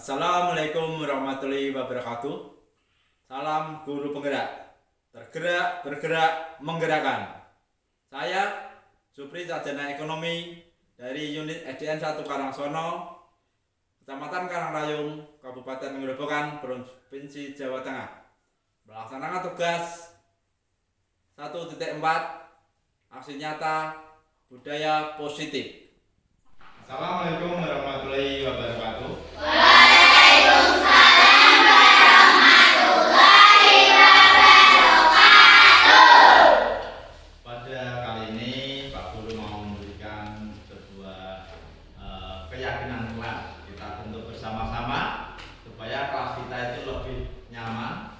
Assalamualaikum warahmatullahi wabarakatuh. Salam guru penggerak. Tergerak, bergerak, menggerakkan. Saya Supri Sarjana Ekonomi dari unit SDN 1 Karangsono, Kecamatan Karangrayung, Kabupaten Grobogan, Provinsi Jawa Tengah. Melaksanakan tugas 1.4 aksi nyata budaya positif. Assalamualaikum warahmatullahi wabarakatuh. Pada kali ini Pak Guru mau memberikan sebuah keyakinan kelas. Kita bentuk bersama-sama supaya kelas kita itu lebih nyaman,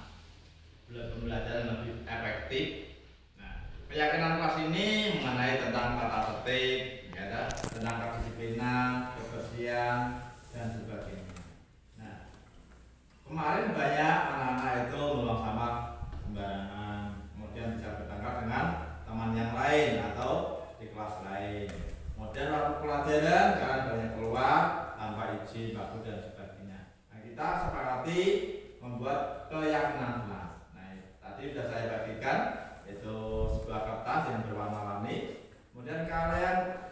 pembelajaran lebih efektif. Nah, keyakinan kelas ini mengenai tentang tata tertib, tentang kedisiplinan, kebersihan, dan sebagainya. Nah, kemarin banyak anak-anak itu membuang sampah sembarangan, kemudian bisa bertengkar dengan teman yang lain atau di kelas lain. Kemudian waktu pelajaran kalian banyak keluar tanpa izin, baku dan sebagainya. Nah, kita sepakati membuat keyakinan kelas. Nah, tadi sudah saya bagikan itu sebuah kertas yang berwarna-warni. Kemudian kalian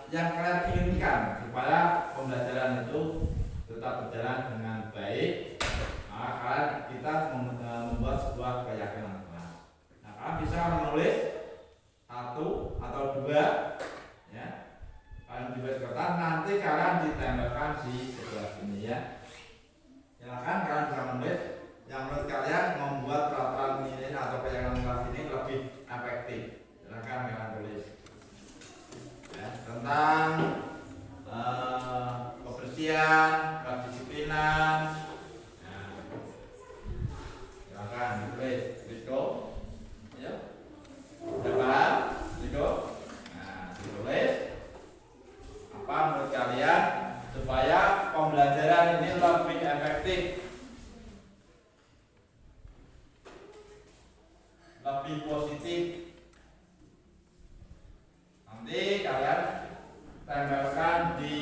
yang kalian inginkan supaya pembelajaran itu tetap berjalan dengan baik, maka kita membuat sebuah keyakinan kelas. Nah, kalian bisa menulis satu atau dua, ya. Kalian tulis kertas, nanti kalian ditempelkan di sebelah sini, ya. Silakan kalian bisa menulis yang menurut kalian membuat peraturan ini atau keyakinan kelas ini lebih efektif. Silakan kalian tulis. Tentang kebersihan, kedisiplinan. Nah, silakan tulis, Rizko. Ya, udah paham, Rizko? Nah, ditulis apa menurut kalian supaya pembelajaran ini lebih efektif, lebih positif. Nanti kalian tempelkan di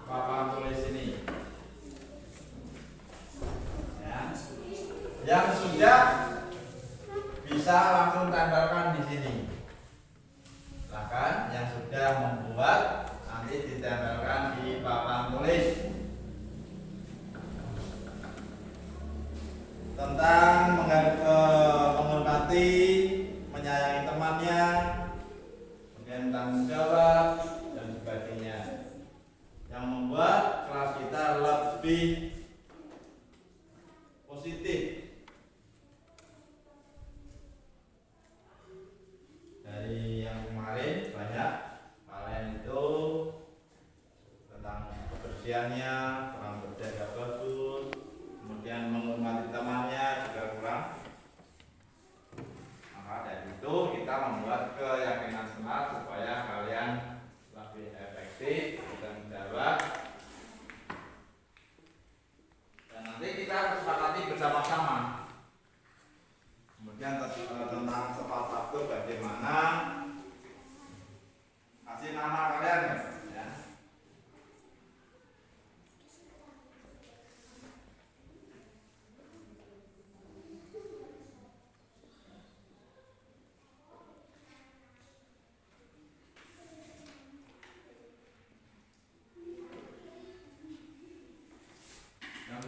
papan tulis ini, ya. Yang sudah bisa langsung tempelkan di sini. Silakan yang sudah membuat nanti ditempelkan di papan tulis. Tentang menghormati, menyayangi temannya, tanggung jawab dan sebagainya, yang membuat kelas kita lebih positif. Dari yang kemarin banyak kalian itu tentang kebersihannya kurang berjaga bagus, kemudian menghormati temannya juga kurang. Maka dari itu kita membuat keyakinan kelas supaya kalian lebih efektif dan menjawab. Dan nanti kita sepakati bersama-sama. Kemudian tentang tepat waktu bagaimana kasih nama kalian, ya.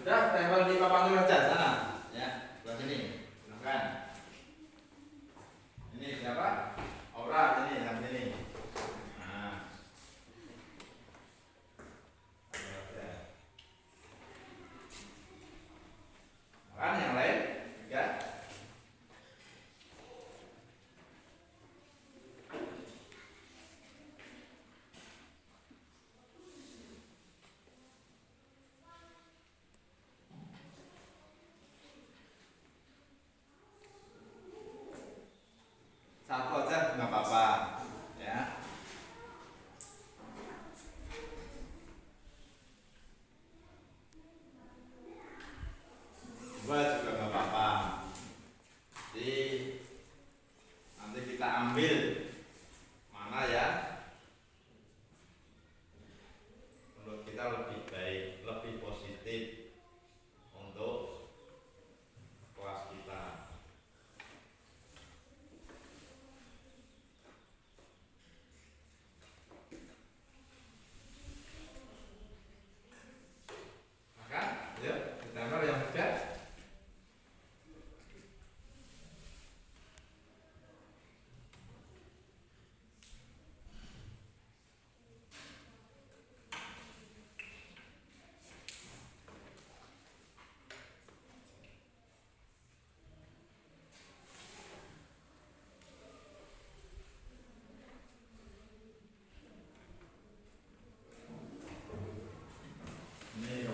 Sudah tempel di papan tulis aja sana, ya, sebelah sini. Silakan. Ini siapa? Aura, ini yang sini. Nah. Kan yang lain juga.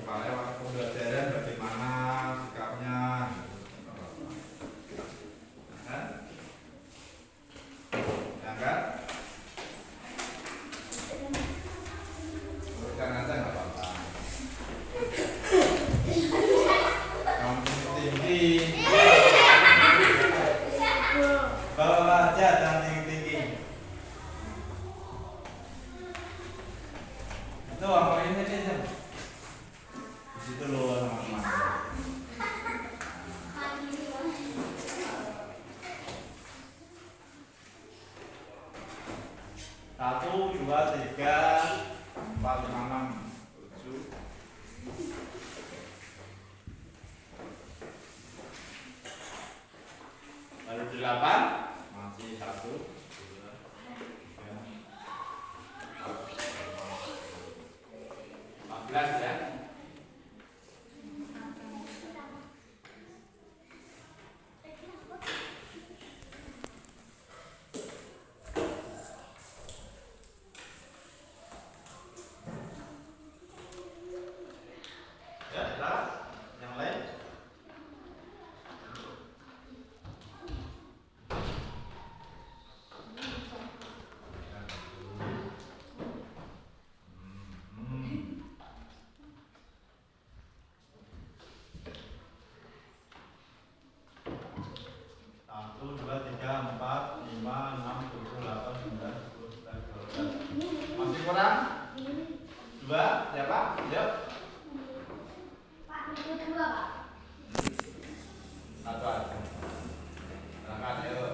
lewat pembelajaran bagaimana sikapnya. Kan? Ya kan? Teruskan aja nggak apa-apa. Yang tinggi. Bawa aja dan tinggi-tinggi. Itu apa ini aja? Di situ loh teman-teman. Satu, dua, tiga, empat, lima, enam, tujuh. Lalu 8 masih 1 2 3 14 ya. Ya, jelas. Yang lain? Satu, dua, tiga, empat, lima, enam, tujuh, delapan, sembilan, 10, 11, 12. Masih kurang? Dua, siapa? Yuk. Satu aja. Silakan, yuk.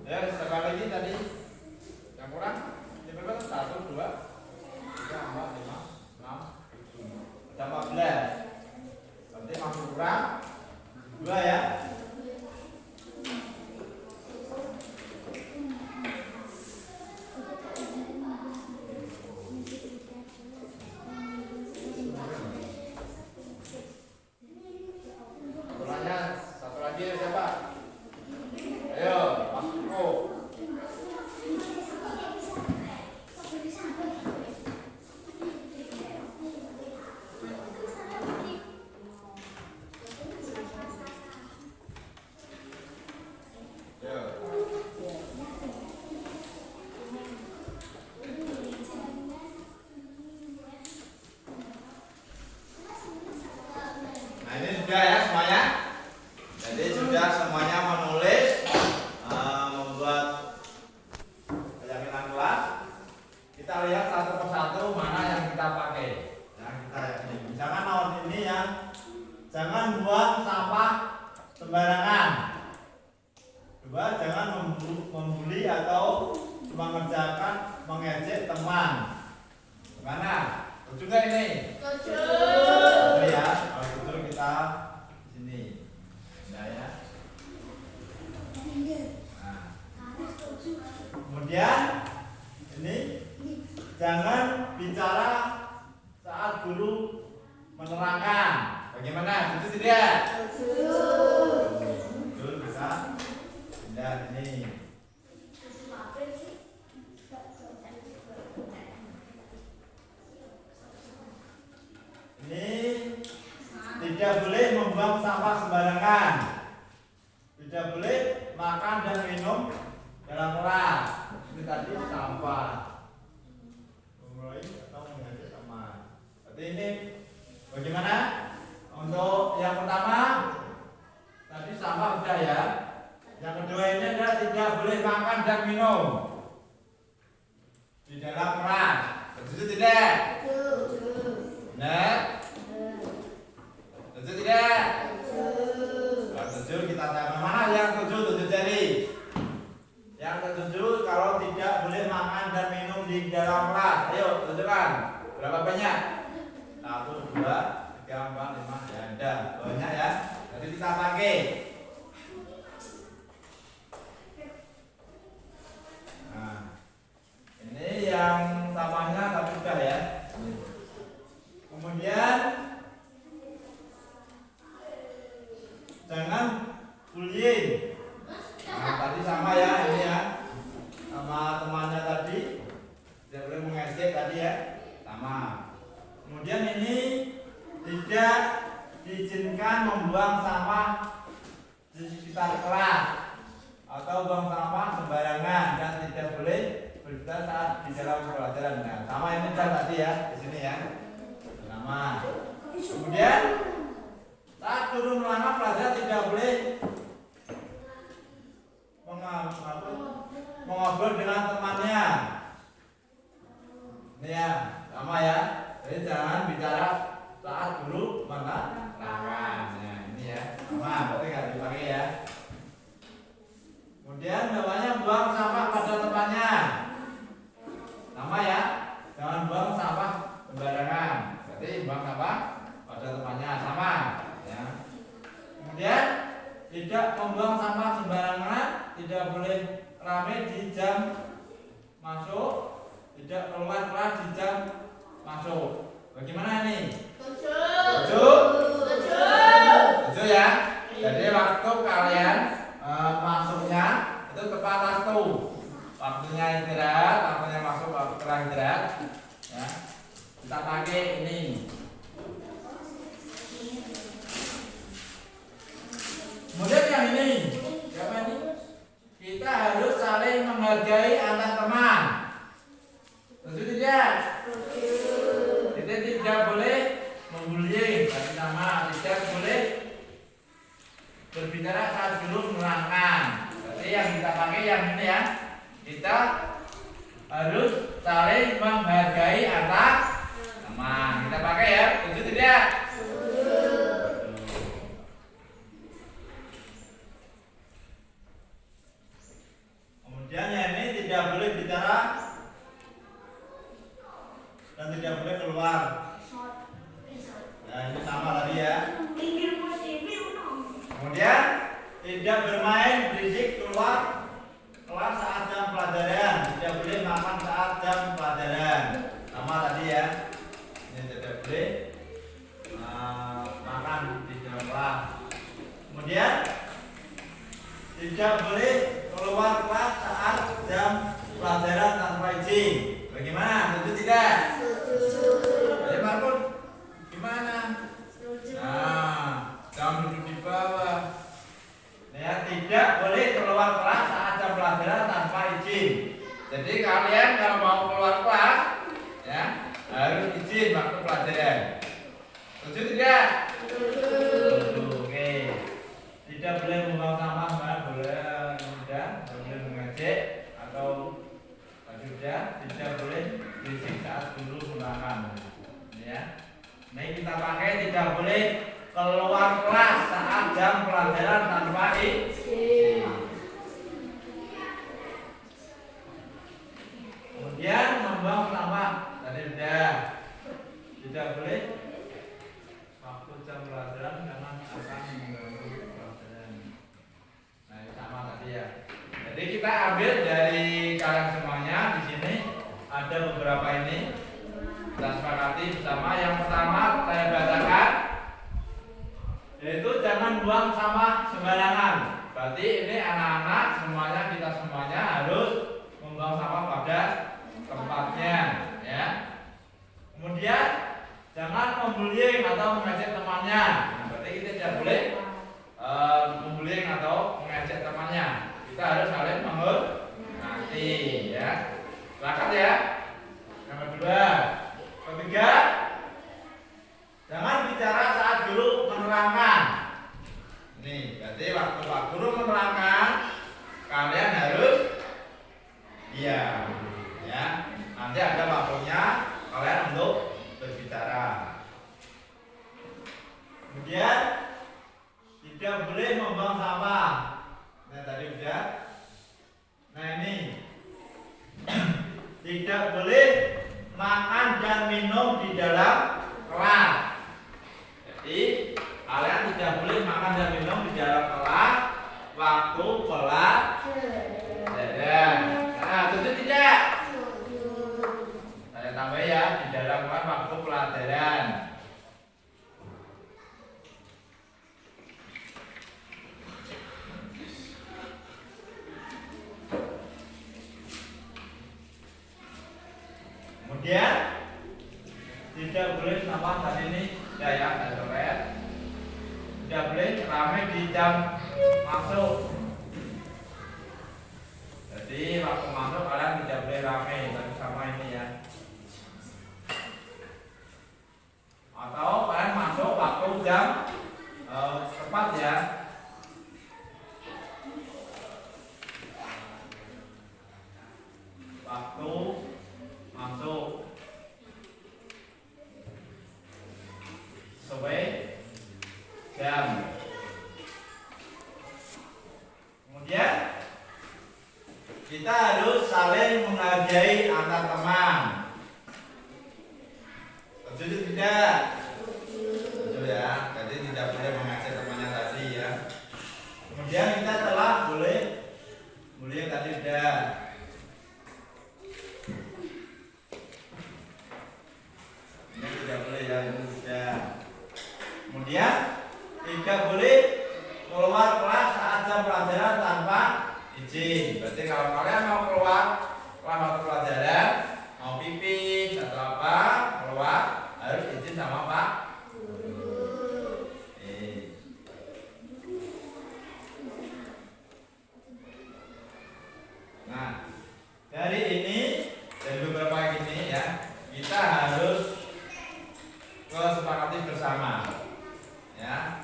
Ya, sekali lagi tadi. Yang kurang? Ini berapa? 1, 2, 3, 4, 5, 6, 7. Ada 14. Berarti masih kurang 2 ya. Satu lagi siapa? Ayo, Mas Iko. Nah ini sudah ya semuanya. Jadi sudah semuanya menulis, membuat keyakinan kelas. Kita lihat satu persatu mana yang kita pakai. Yang kita yakini. Misalkan nomor ini yang jangan buang sampah sembarangan. Dua, jangan membuli atau mengejek teman. Gimana? Setuju nggak ini? Setuju ya. Kalau setuju kita di sini. Nah, ya. Nah. Kemudian ini jangan bicara saat guru menerangkan. Bagaimana? Setuju tidak? Setuju. Bisa. Pindah ini. Ini tidak boleh membuang sampah sembarangan. Tidak boleh makan dan minum dalam kelas. Ini tadi sampah. Mulai atau mengajak teman. Berarti ini bagaimana? Untuk yang pertama tadi sampah sudah ya. Yang kedua ini adalah tidak boleh makan dan minum di dalam kelas. Setuju tidak? Nah, setuju tidak? Kalau setuju kita tanya mana yang setuju jari. Yang ketujuh kalau tidak boleh makan dan minum di dalam kelas. Ayo tunjukkan berapa banyak? 1, 2, 3, 4, 5. Ya ada banyak ya. Jadi kita pakai. Nah, ini yang sampahnya tapi sudah ya. Kemudian jangan bullying. Nah, kelas atau buang sampah sembarangan dan tidak boleh berbicara saat di dalam pelajaran. Nah, sama ini kan tadi ya di sini ya. Sama. Kemudian saat guru melarang pelajar tidak boleh mengobrol dengan temannya. Ini ya, sama ya. Jadi jangan bicara saat guru melarang. Nah, ini ya. Sama, berarti nggak dipakai ya. Kemudian bawahnya buang sampah pada tempatnya. Sama ya. Jangan buang sampah sembarangan. Berarti buang sampah pada tempatnya sama ya. Kemudian tidak membuang sampah sembarangan, tidak boleh ramai di jam masuk, tidak keluar kelas di jam masuk. Bagaimana ini? Tujuh ya. Jadi waktu kalian masuknya itu tepat waktu. Waktunya istirahat, waktunya masuk, waktu istirahat ya. Kita pakai ini. Kemudian yang ini, siapa ini? Kita harus saling menghargai antar teman. Setuju tidak? Kita tidak boleh membuli, tapi sama tidak boleh berbicara saat guru menerangkan. Berarti yang kita pakai yang ini ya. Kita harus saling menghargai antar teman. Kita pakai ya. Setuju tidak? Kemudian yang ini tidak boleh bicara dan tidak boleh keluar. Nah, ini sama tadi ya. Kemudian tidak bermain berisik keluar kelas saat jam pelajaran. Tidak boleh makan saat jam pelajaran. Sama tadi ya. Ini tidak boleh makan di dalam kelas. Kemudian tidak boleh keluar kelas saat jam pelajaran tanpa izin. Bagaimana? Setuju tidak? Ayo Markun, gimana? Nah, jangan duduk di bawah. Ya, tidak boleh keluar kelas saat jam pelajaran tanpa izin. Jadi kalian kalau mau keluar kelas, ya harus izin waktu pelajaran. Setuju tidak? Oke. Tidak boleh membawa sampah, nggak boleh mudah, tidak boleh mengejek atau sudah tidak boleh berisik saat guru menerangkan. Ya. Nah kita pakai tidak boleh keluar kelas saat jam pelajaran tanpa izin. Kemudian membuang sampah tadi sudah tidak boleh waktu jam pelajaran karena akan mengganggu pelajaran. Nah ini sama tadi ya. Jadi kita ambil dari kalian semuanya di sini ada beberapa ini kita sepakati bersama. Yang pertama saya bacakan yaitu jangan buang sampah sembarangan. Berarti ini anak-anak semuanya kita semuanya harus membuang sampah pada tempatnya ya. Kemudian jangan membuli atau mengejek temannya. Nah, berarti kita tidak boleh membuli atau mengejek temannya. Kita harus saling menghormati ya. Sepakat ya. Yang kedua, ketiga, jangan bicara saat guru menerangkan. Nih, berarti waktu Pak Guru menerangkan, kalian harus diam ya. Nanti ada waktunya kalian untuk berbicara. Kemudian tidak boleh membuang sampah. Nah tadi udah. Nah ini tidak boleh makan dan minum di dalam kelas. Jadi kalian tidak boleh makan dan minum di dalam kelas waktu pelajaran. Nah, setuju tidak? Saya tambah ya, di dalam kelas waktu pelajaran. Kemudian tidak boleh sampah tadi ini saya coret. Tidak boleh ramai di jam masuk. kita harus saling menghargai antar teman. Betul tidak? Betul ya. Jadi tidak boleh mengajak temannya tadi ya. Kemudian kita telah boleh tadi sudah. Ini tidak boleh ya, ini sudah. Kemudian tidak boleh keluar kelas saat jam pelajaran tanpa izin. Berarti kalau kalian mau keluar waktu pelajaran, mau pipis atau apa, keluar harus izin sama Pak Guru. Nah, dari ini dan beberapa ini ya, kita harus kesepakati bersama. Ya.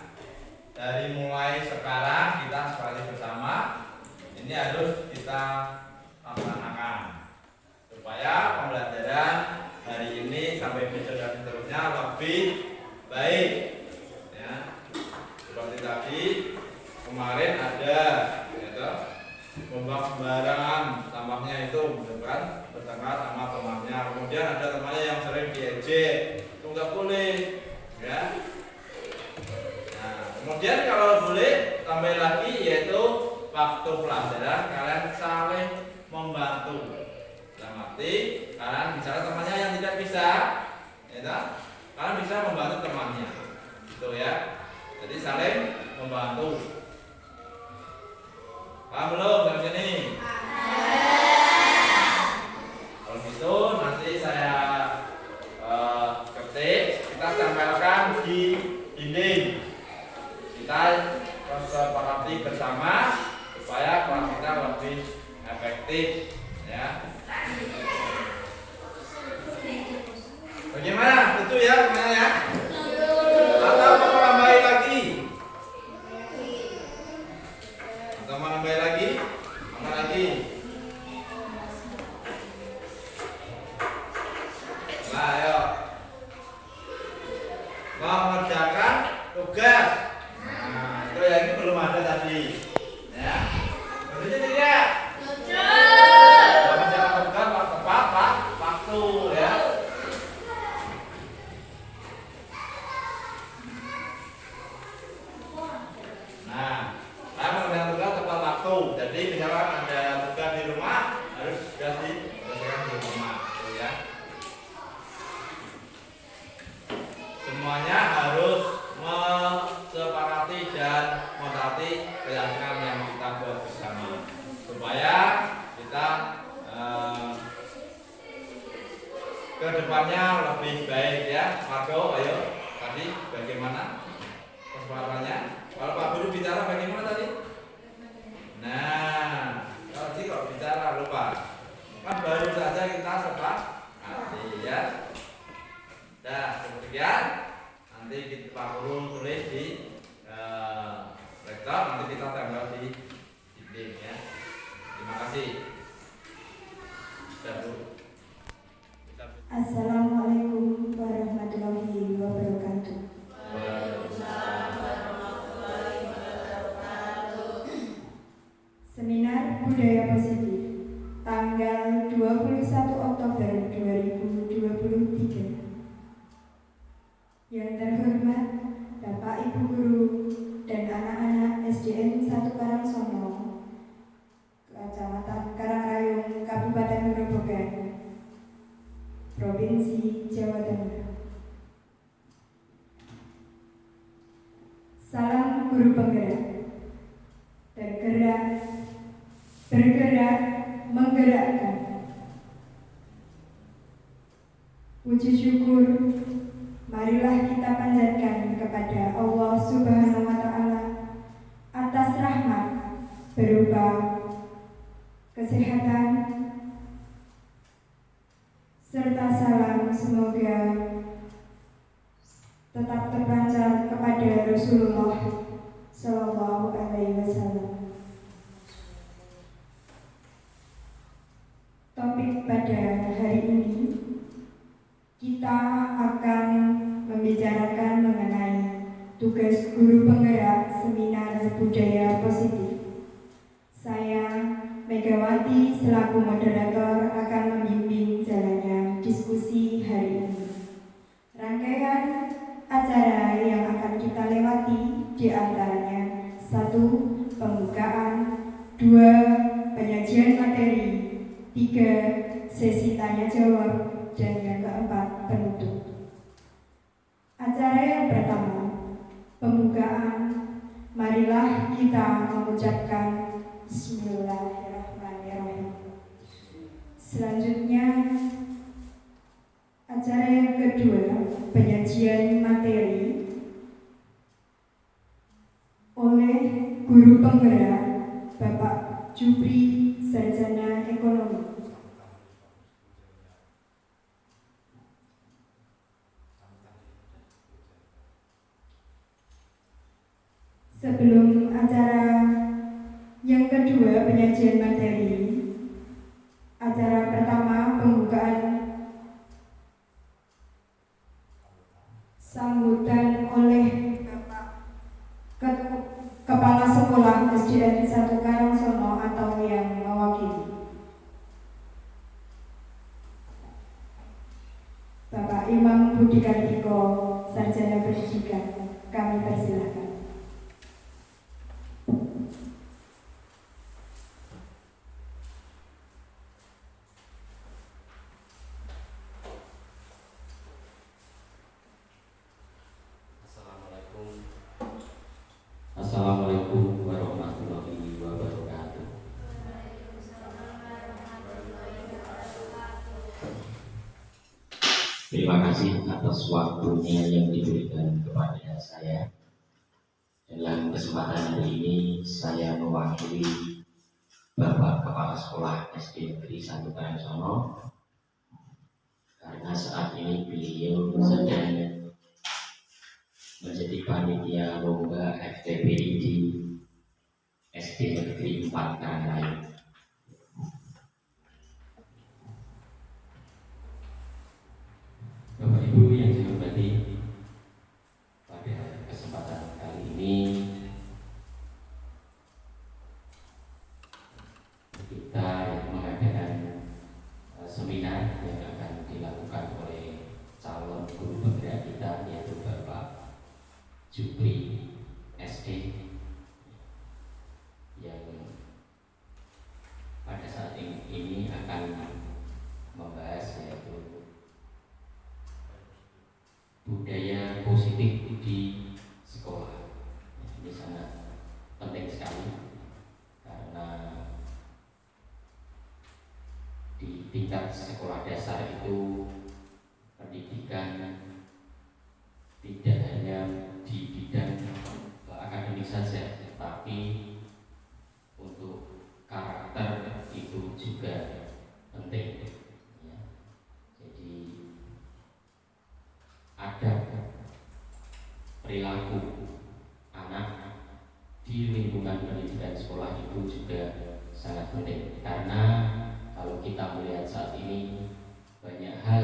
Dari mulai sekarang kita sepakati bersama. Ini harus kita laksanakan supaya pembelajaran hari ini sampai besok dan seterusnya lebih baik. Ya. Seperti tadi kemarin ada, yaitu membuang sembarangan sampahnya itu bukan bertengkar sama temannya. Kemudian ada temannya yang sering diejek, itu nggak boleh, ya. Nah, kemudian kalau boleh tambah lagi yaitu waktu pelajaran kalian saling membantu. Dalam arti kalian misalnya temannya yang tidak bisa, ya, kalian bisa membantu temannya, gitu ya. Jadi saling membantu. Paham belum dari sini? Kalau gitu nanti saya ketik, kita tempelkan di dinding. Kita sepakati bersama supaya kelas kita lebih efektif, ya. Bagaimana? Itu ya, gimana ya? Atau mau nambahin lagi? Atau mau nambahin lagi? Apa lagi? Nah, ayo. Mengerjakan tugas. Nah, itu ya, ini belum ada tadi. Ya. Betul tidak? Mengerjakan tugas tepat waktu, ya. Nah, saya mengerjakan tugas tepat waktu. Jadi misalkan ada tugas di rumah harus sudah diselesaikan di rumah, gitu ya. Semuanya harus sepakati dan mentaati keyakinan yang kita buat bersama supaya kita ke depannya lebih baik, ya. Marco, ayo tadi bagaimana kesepakatannya? Kalau Pak Guru bicara bagaimana tadi? Nah, kalau bicara lupa, kan baru saja kita sepakati, ya. Nah, kemudian nanti kita Pak Guru tulis di rektor, nanti kita tempel di dinding, ya. Terima kasih. Assalamualaikum warahmatullahi wabarakatuh. Seminar Budaya Positif tanggal 21 Oktober 2023. Yang terhormat Bapak Ibu Guru dan anak-anak SDN 1 Karangsono, Kecamatan Karangrayung, Kabupaten Grobogan, Provinsi Jawa Tengah. Salam guru penggerak. Bergerak, menggerakkan. Puji syukur marilah kita panjatkan kepada Allah Subhanahu wa Ta'ala atas rahmat berupa kesehatan serta salam semoga tetap terpancar kepada Rasulullah Sallallahu Alaihi Wasallam. Topik pada hari ini kita akan membicarakan mengenai tugas guru penggerak seminar budaya positif. Saya Megawati Melati selaku moderator akan membimbing jalannya diskusi hari ini. Rangkaian acara yang akan kita lewati diantaranya 1. Pembukaan, 2. Penyajian materi, 3. Sesi tanya jawab, dan yang keempat penutup. Acara yang pertama, pembukaan. Marilah kita mengucapkan Bismillahirrahmanirrahim. Selanjutnya, acara yang kedua, penyajian materi oleh guru penggerak Bapak Jupri, Sarjana Ekonomi. Sebelum acara yang kedua, penyajian materi, acara pertama, pembukaan, sambutan oleh Bapak Kepala Sekolah SDN 1 Karangsono atau yang mewakili. Bapak Imam Budi Kartiko, Sarjana Pendidikan, kami persilahkan. Assalamualaikum warahmatullahi wabarakatuh. Terima kasih atas waktunya yang diberikan kepada saya. Dalam kesempatan hari ini saya mewakili Bapak Kepala Sekolah SD Negeri 1 Karangsono karena saat ini beliau sedang menjadi panitia lomba FTPI di SD Negeri 4 Karangayung. Bapak Ibu yang saya hormati, pada kesempatan kali ini kita mengadakan seminar yang akan dilakukan oleh calon guru penggerak kita, yaitu Bapak Jupri SD, yang pada saat ini akan membahas yaitu budaya positif di sekolah. Ini sangat penting sekali karena di tingkat sekolah dasar itu pendidikan tidak hanya di bidang akademik saja, tetapi untuk karakter itu juga penting. Ya. Jadi ada perilaku anak di lingkungan pendidikan sekolah itu juga sangat penting, karena kalau kita melihat saat ini banyak hal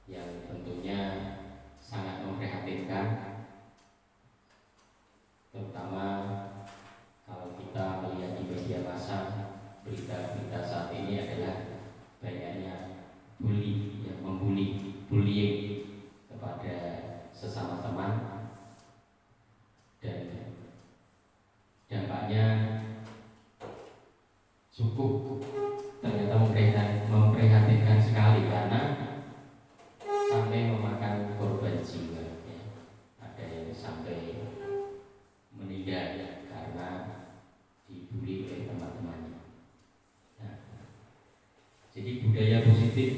yang tentunya sangat memprihatinkan, terutama kalau kita melihat di media massa, berita-berita saat ini adalah banyaknya bully yang bullying kepada sesama teman, dan dampaknya cukup ternyata memprihatinkan sekali karena sampai memakan korban jiwa, ya. Ada yang sampai meninggal karena dibully oleh teman-temannya. Nah, jadi budaya positif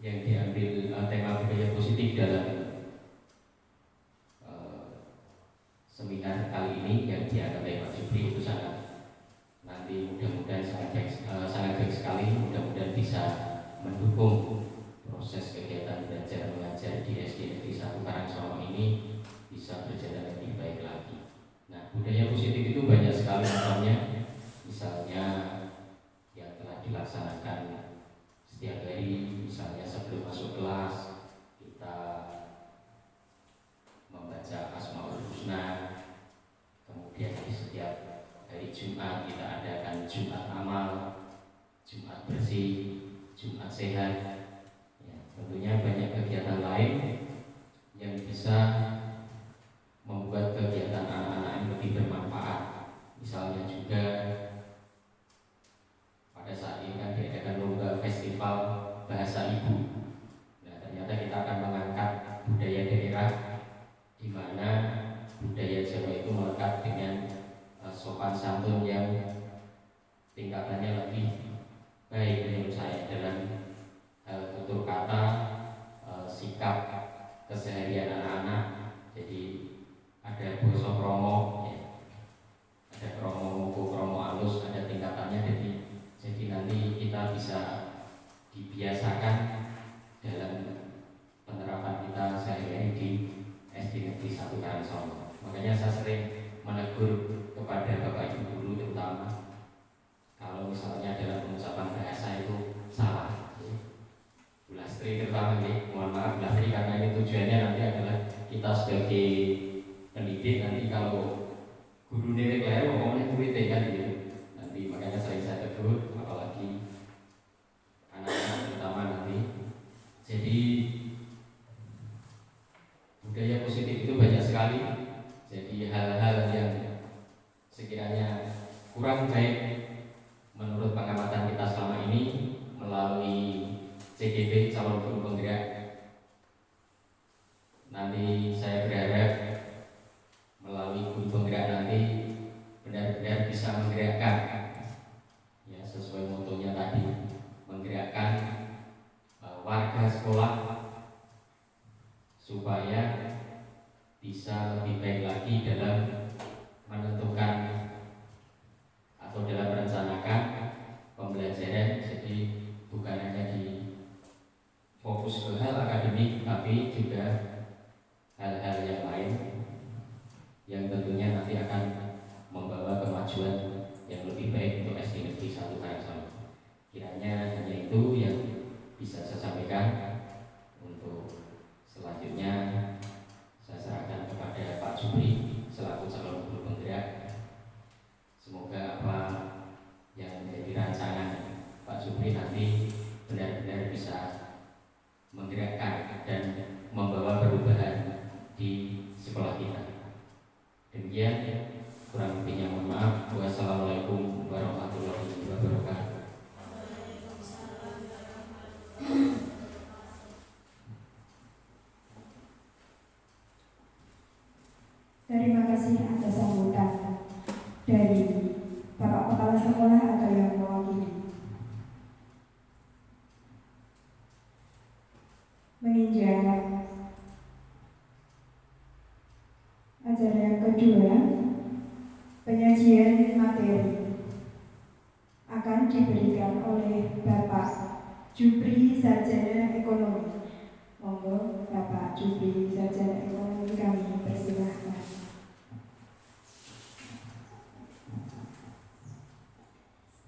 yang diambil, tema budaya positif dalam seminar kali ini yang diangkat oleh Pak Jupri itu nanti mudah-mudahan sangat baik sekali, mudah-mudahan bisa mendukung proses kegiatan belajar mengajar di SD Negeri 1 Karangsono ini bisa berjalan lebih baik lagi. Nah, budaya positif itu banyak sekali macamnya, misalnya yang telah dilaksanakan setiap hari Jumat kita adakan Jumat amal, Jumat bersih, Jumat sehat. Ya, tentunya banyak kegiatan lain yang bisa membuat kegiatan anak-anak ini lebih bermanfaat. Misalnya juga pada saat ini kan diadakan lomba festival bahasa ibu. Nah, ternyata kita akan mengangkat budaya daerah di mana budaya Jawa itu melekat dengan sopan santun yang tingkatannya lebih baik menurut saya dalam tutur kata, sikap keseharian anak-anak. Jadi ada basa kromo, ya. Ada kromo muku, kromo alus, ada tingkatannya. Jadi nanti kita bisa dibiasakan dalam penerapan kita sehari-hari di SD Negeri 1 Karangsono. Makanya saya sering menegur kepada Bapak Ibu guru terutama kalau misalnya dalam pengucapan bahasa itu salah. Bu Lastri terutama nih, mohon maaf Bu Lastri, karena ini tujuannya nanti adalah kita sebagai pendidik, nanti kalau guru nilai ya ngomongnya murid kan gitu. Nanti makanya sering saya tegur, apalagi anak-anak terutama nanti. Jadi budaya positif itu banyak sekali. Jadi hal-hal yang sekiranya kurang baik menurut pengamatan kita selama ini melalui CGP calon guru penggerak, nanti saya berharap melalui guru penggerak nanti benar-benar bisa menggerakkan, ya sesuai motonya tadi, menggerakkan warga sekolah supaya bisa lebih baik lagi dalam menentukan atau dalam merencanakan pembelajaran. Jadi bukan hanya di fokus ke hal akademik, tapi juga hal-hal yang lain yang tentunya nanti akan membawa kemajuan yang lebih baik untuk SD Negeri 1 Karangsono. Kiranya hanya itu yang bisa saya sampaikan. Untuk selanjutnya saya serahkan kepada Pak Jupri selaku calon guru penggerak. Semoga apa yang menjadi rancangan Pak Jupri nanti benar-benar bisa menggerakkan dan membawa perubahan di sekolah kita. Demikian, kurang lebihnya mohon maaf. Wassalamualaikum warahmatullahi wabarakatuh. Terima kasih atas sambutan dari Bapak Kepala Sekolah atau yang mewakili. Menginjak acara yang kedua, penyajian materi akan diberikan oleh Bapak Jupri Sarjana Ekonomi. Monggo Bapak Jupri Sarjana Ekonomi kami persilahkan.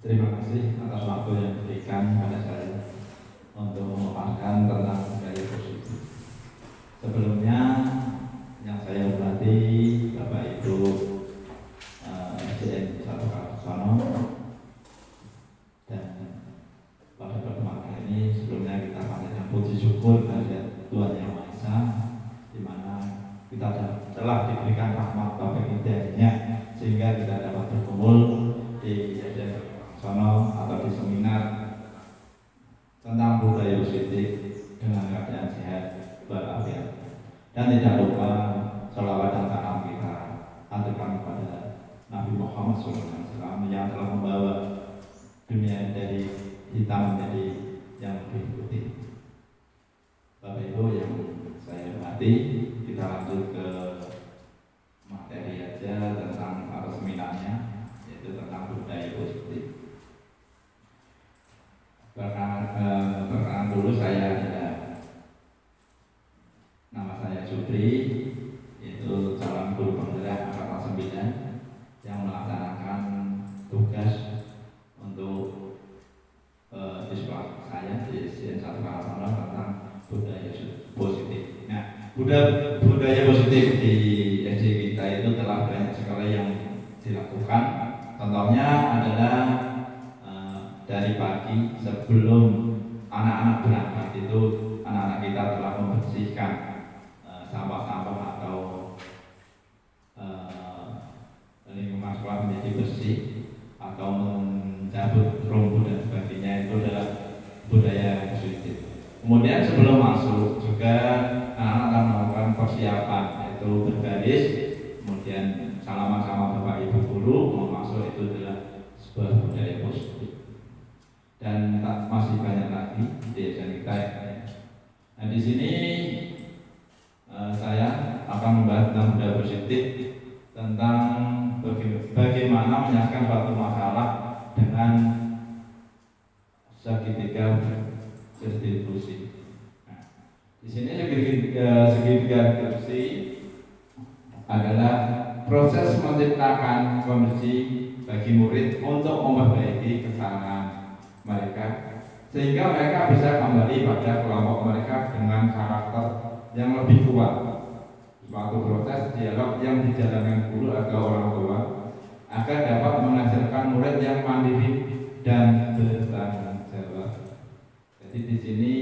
Terima kasih atas waktu yang diberikan pada saya untuk memaparkan tentang budaya positif. Sebelumnya yang saya hormati Bapak Ibu SDN 1 Karangsono, dan pada pertemuan kali ini sebelumnya kita panjatkan puji syukur kepada Tuhan Yang Maha Esa, di mana kita telah diberikan rahmat taufik hidayahnya sehingga kita dapat berkumpul di SDN Sono atau di seminar tentang budaya positif dengan keadaan sehat walafiat. Dan tidak lupa sholawat dan salam kita haturkan kepada Nabi Muhammad SAW yang telah membawa dunia dari hitam menjadi yang lebih putih. Bapak Ibu yang saya hormati, kita lanjut ke materi aja tentang atau seminarnya, yaitu tentang budaya positif. Perkenalan dulu, saya nama saya Jupri, yaitu calon guru penggerak angkatan 9 yang melaksanakan tugas untuk di sekolah saya di SDN 1 Karangsono tentang budaya positif. Nah, budaya positif di SD kita itu telah banyak sekali yang dilakukan Contohnya adalah dari pagi sebelum anak-anak berangkat itu anak-anak kita telah membersihkan sampah-sampah atau lingkungan sekolah menjadi bersih atau mencabut rumput dan sebagainya. Itu adalah budaya yang positif. Kemudian sebelum masuk juga anak-anak akan melakukan persiapan, yaitu berbaris, kemudian salaman sama bapak ibu guru mau masuk. Itu adalah sebuah budaya positif. Dan masih banyak lagi di desa kita. Nah, di sini saya akan membahas tentang budaya positif, tentang bagaimana menyelesaikan suatu masalah dengan segitiga distribusi. Nah, di sini segitiga distribusi adalah proses menciptakan kondisi bagi murid untuk memperbaiki kesalahan mereka, sehingga mereka bisa kembali pada kelompok mereka dengan karakter yang lebih kuat. Suatu proses dialog yang dijalankan guru atau orang tua agar dapat menghasilkan murid yang mandiri dan bertanggung jawab. Jadi di sini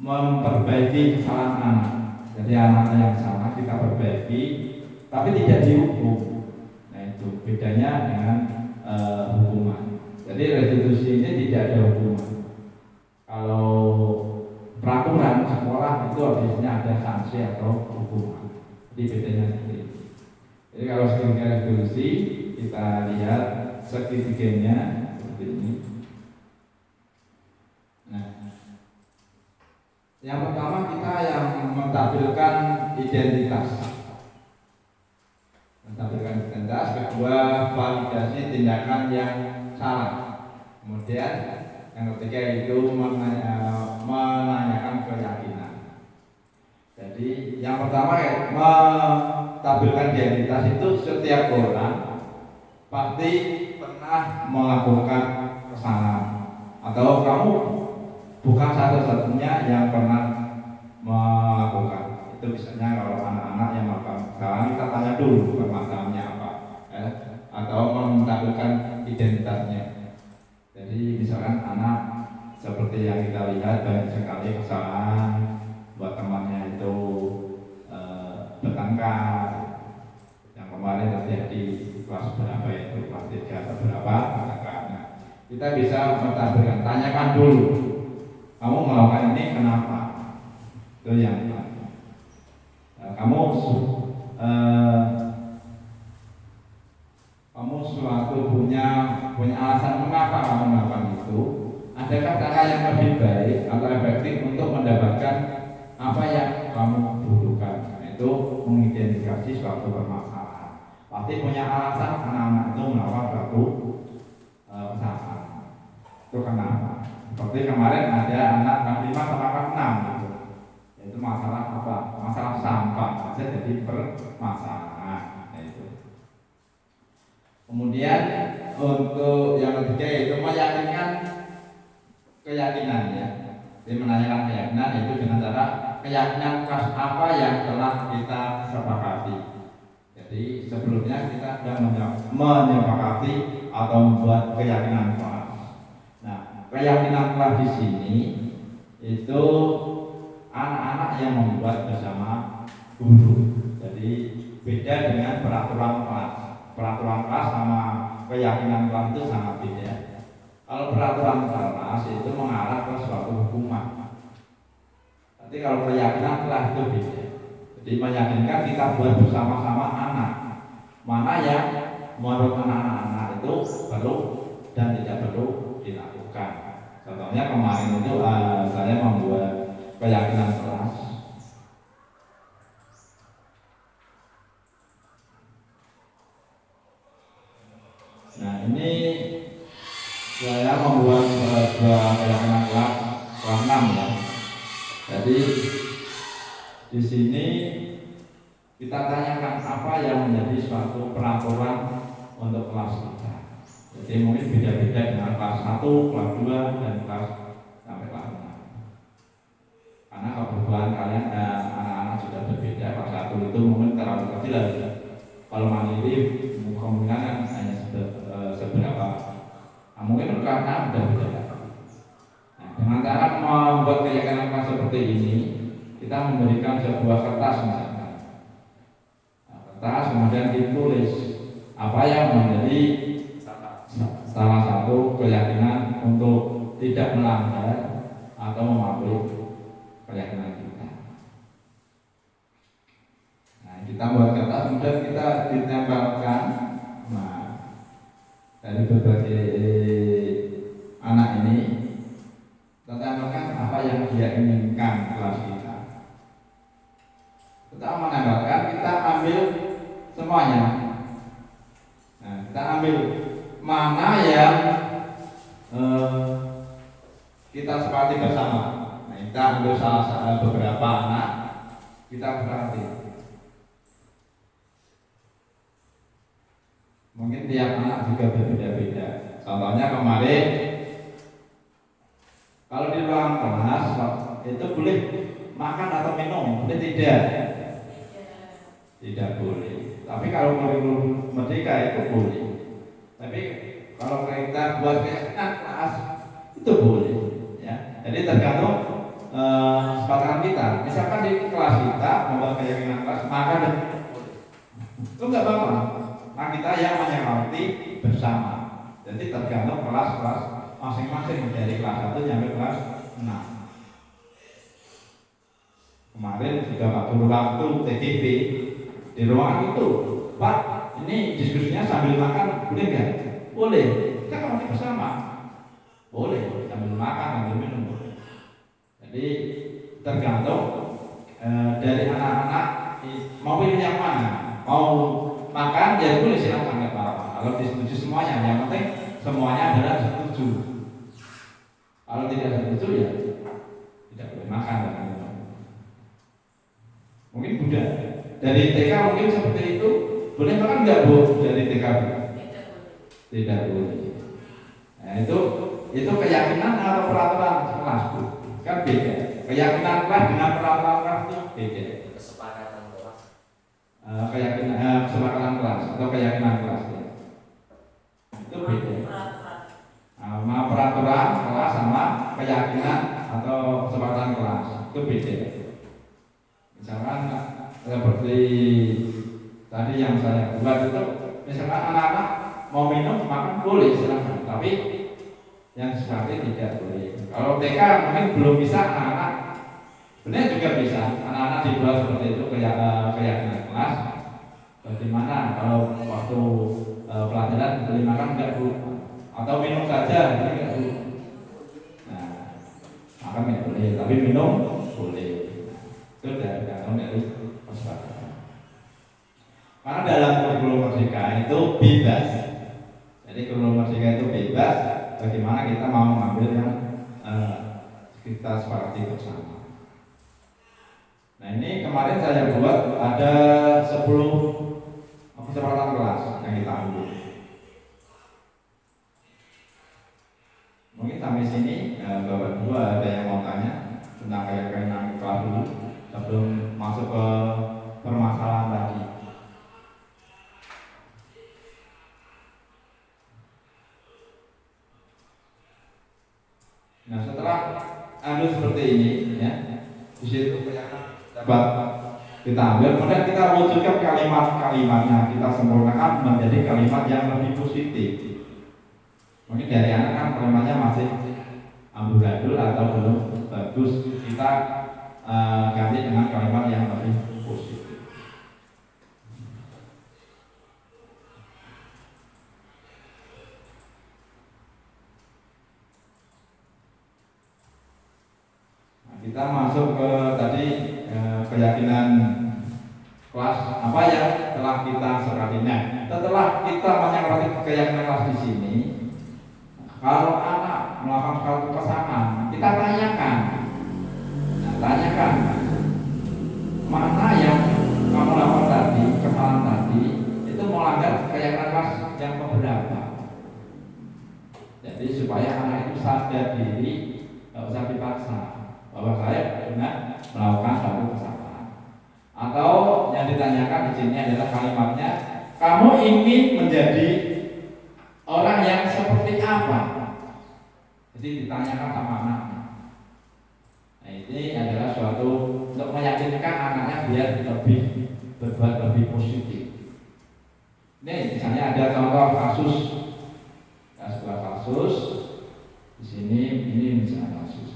memperbaiki kesalahan anak. Jadi anak yang salah kita perbaiki, tapi tidak dihukum. Nah, itu bedanya dengan hukuman. Jadi restitusi ini tidak ada hukuman. Kalau peraturan sekolah itu habisnya ada sanksi atau hukuman. Jadi bedanya seperti itu. Jadi kalau segitiga restitusi kita lihat segitiganya seperti ini. Nah, yang pertama kita yang menampilkan identitas. Menampilkan identitas. Kedua, validasi tindakan yang salah. Kemudian yang ketiga itu menanyakan keyakinan. Jadi yang pertama menampilkan identitas itu setiap orang pasti pernah melakukan kesalahan, atau kamu bukan satu-satunya yang pernah melakukan. Itu misalnya kalau anak-anak yang melakukan kesalahan kita tanya dulu permasalahannya apa, atau menampilkan identitasnya. Jadi misalkan anak seperti yang kita lihat banyak sekali kesalahan, buat temannya itu bertengkar. Yang kemarin terjadi kelas berapa itu, kelas 3 atau berapa bertengkar. Nah, kita bisa menampilkan, tanyakan dulu, kamu melakukan ini kenapa? Itu yang kamu suatu punya alasan mengapa kamu melakukan itu. Adakah cara yang lebih baik atau efektif untuk mendapatkan apa yang kamu butuhkan? Itu mengidentifikasi suatu permasalahan. Pasti punya alasan anak-anak itu melakukan suatu kesalahan. Itu kenapa? Seperti kemarin ada anak kelas 5 sama kelas 6 gitu. Itu masalah apa? Masalah sampah saja jadi permasalahan. Kemudian untuk yang ketiga itu meyakinkan keyakinannya. Jadi menanyakan keyakinan itu dengan cara keyakinan kelas apa yang telah kita sepakati. Jadi sebelumnya kita sudah menyepakati atau membuat keyakinan kelas. Nah, keyakinan kelas di sini itu anak-anak yang membuat bersama guru. Jadi beda dengan peraturan kelas. Peraturan kelas sama keyakinan kelas itu sangat beda. Kalau peraturan kelas itu mengarah ke suatu hukuman. Tapi kalau keyakinan kelas itu beda. Jadi meyakinkan kita buat bersama-sama anak. Mana yang menurut anak-anak itu perlu dan tidak perlu dilakukan. Contohnya kemarin itu saya membuat keyakinan kelas. Nah, ini saya membuat keyakinan kelas 6 ya. Jadi di sini kita tanyakan apa yang menjadi suatu peraturan untuk kelas kita. Jadi mungkin beda-beda dengan kelas 1, kelas 2, dan kelas sampai kelas 6. Karena kebutuhan kalian anak-anak sudah berbeda. Kelas 1 itu mungkin terlalu kecil ya. Kalau mandiri kemungkinan hanya 11 karena mudah-mudahan. Nah, dengan cara membuat keyakinan kelas seperti ini, kita memberikan sebuah kertas misalkan. Nah, kertas kemudian ditulis apa yang menjadi salah satu keyakinan untuk tidak melanggar atau mematuhi keyakinan kita. Nah, kita buat kertas kemudian kita ditempelkan. Nah, dari berbagai anak ini tempelkan apa yang dia inginkan kelas kita. Kita menempelkan, kita ambil semuanya. Nah, kita ambil mana yang kita sepakati bersama. Nah, kita ambil salah beberapa anak, kita sepakati. Mungkin tiap anak juga berbeda-beda. Contohnya kemarin, kalau di ruang kelas itu boleh makan atau minum, boleh tidak? Tidak boleh. Tapi kalau kurikulum merdeka itu boleh. Tapi kalau kita buat keyakinan kelas itu boleh. Ya. Jadi tergantung kesepakatan kita. Misalkan di kelas kita membuat keyakinan kelas makan dan itu nggak apa-apa. Nah, kita yang menyepakati bersama. Jadi tergantung kelas-kelas masing-masing dari kelas 1 sampai kelas 6. Kemarin juga Pak Guru waktu TGP di ruangan itu, Pak, ini diskusinya sambil makan boleh nggak? Boleh. Kita kan bersama. Boleh sambil makan sambil minum. Jadi tergantung dari anak-anak mau pilih yang mana. Mau makan ya boleh silakan, nggak apa-apa. Kalau disetujui semuanya, yang penting semuanya adalah setuju. Kalau tidak setuju ya tidak boleh makan dan minum. Mungkin Buddha dari TK mungkin seperti itu, boleh makan nggak Bu dari TK? Tidak boleh. Nah, itu keyakinan atau peraturan kelas Bu? Kan beda. Keyakinan kelas dengan peraturan kelas itu beda. Kesepakatan kelas. Kesepakatan kelas atau keyakinan kelas ya. Itu beda. Sama peraturan kelas sama keyakinan atau kesepakatan kelas itu beda. Misalkan seperti tadi yang saya buat itu, misalkan anak-anak mau minum makan boleh silakan, tapi yang disepakati tidak boleh. Kalau TK mungkin belum bisa, anak-anak sebenarnya juga bisa. Anak-anak dibuat seperti itu keyakinan kelas. Bagaimana kalau waktu pelajaran boleh makan enggak Bu? Atau minum saja boleh enggak Bu? Nah, makan enggak boleh, tapi minum boleh. Itu dari kesepakatan. Karena dalam kurikulum merdeka itu bebas. Jadi kurikulum merdeka itu bebas. Bagaimana kita mau mengambil yang kita sepakati bersama. Nah, ini kemarin saya buat ada 10 kesepakatan kelas yang kita ambil. Mungkin sampai sini Bapak Ibu ada yang mau tanya tentang keyakinan kelas dulu sebelum masuk ke permasalahan tadi. Nah, setelah ambil seperti ini, ya, di situ dapat kita ambil, kemudian kita wujudkan kalimat-kalimatnya, kita sempurnakan menjadi kalimat yang lebih positif. Mungkin dari anak kan kalimatnya masih amburadul atau belum bagus, kita ganti dengan kalimat yang lebih positif. Kita masuk ke tadi keyakinan kelas apa yang telah kita sepakatinya. Setelah kita menyepakati keyakinan kelas di sini, kalau anak melakukan suatu kesalahan, kita tanyakan. Nah, tanyakan mana yang kamu lakukan tadi, kesalahan tadi itu melanggar keyakinan kelas yang keberapa. Jadi supaya anak itu sadar diri, tidak usah dipaksa bahwa saya benar melakukan suatu kesalahan. Atau yang ditanyakan di sini adalah kalimatnya, kamu ingin menjadi orang yang seperti apa? Jadi ditanyakan sama anaknya. Nah, ini adalah suatu untuk meyakinkan anaknya biar lebih berbuat lebih positif. Ini misalnya ada contoh kasus, sebuah kasus di sini. Ini misalnya kasus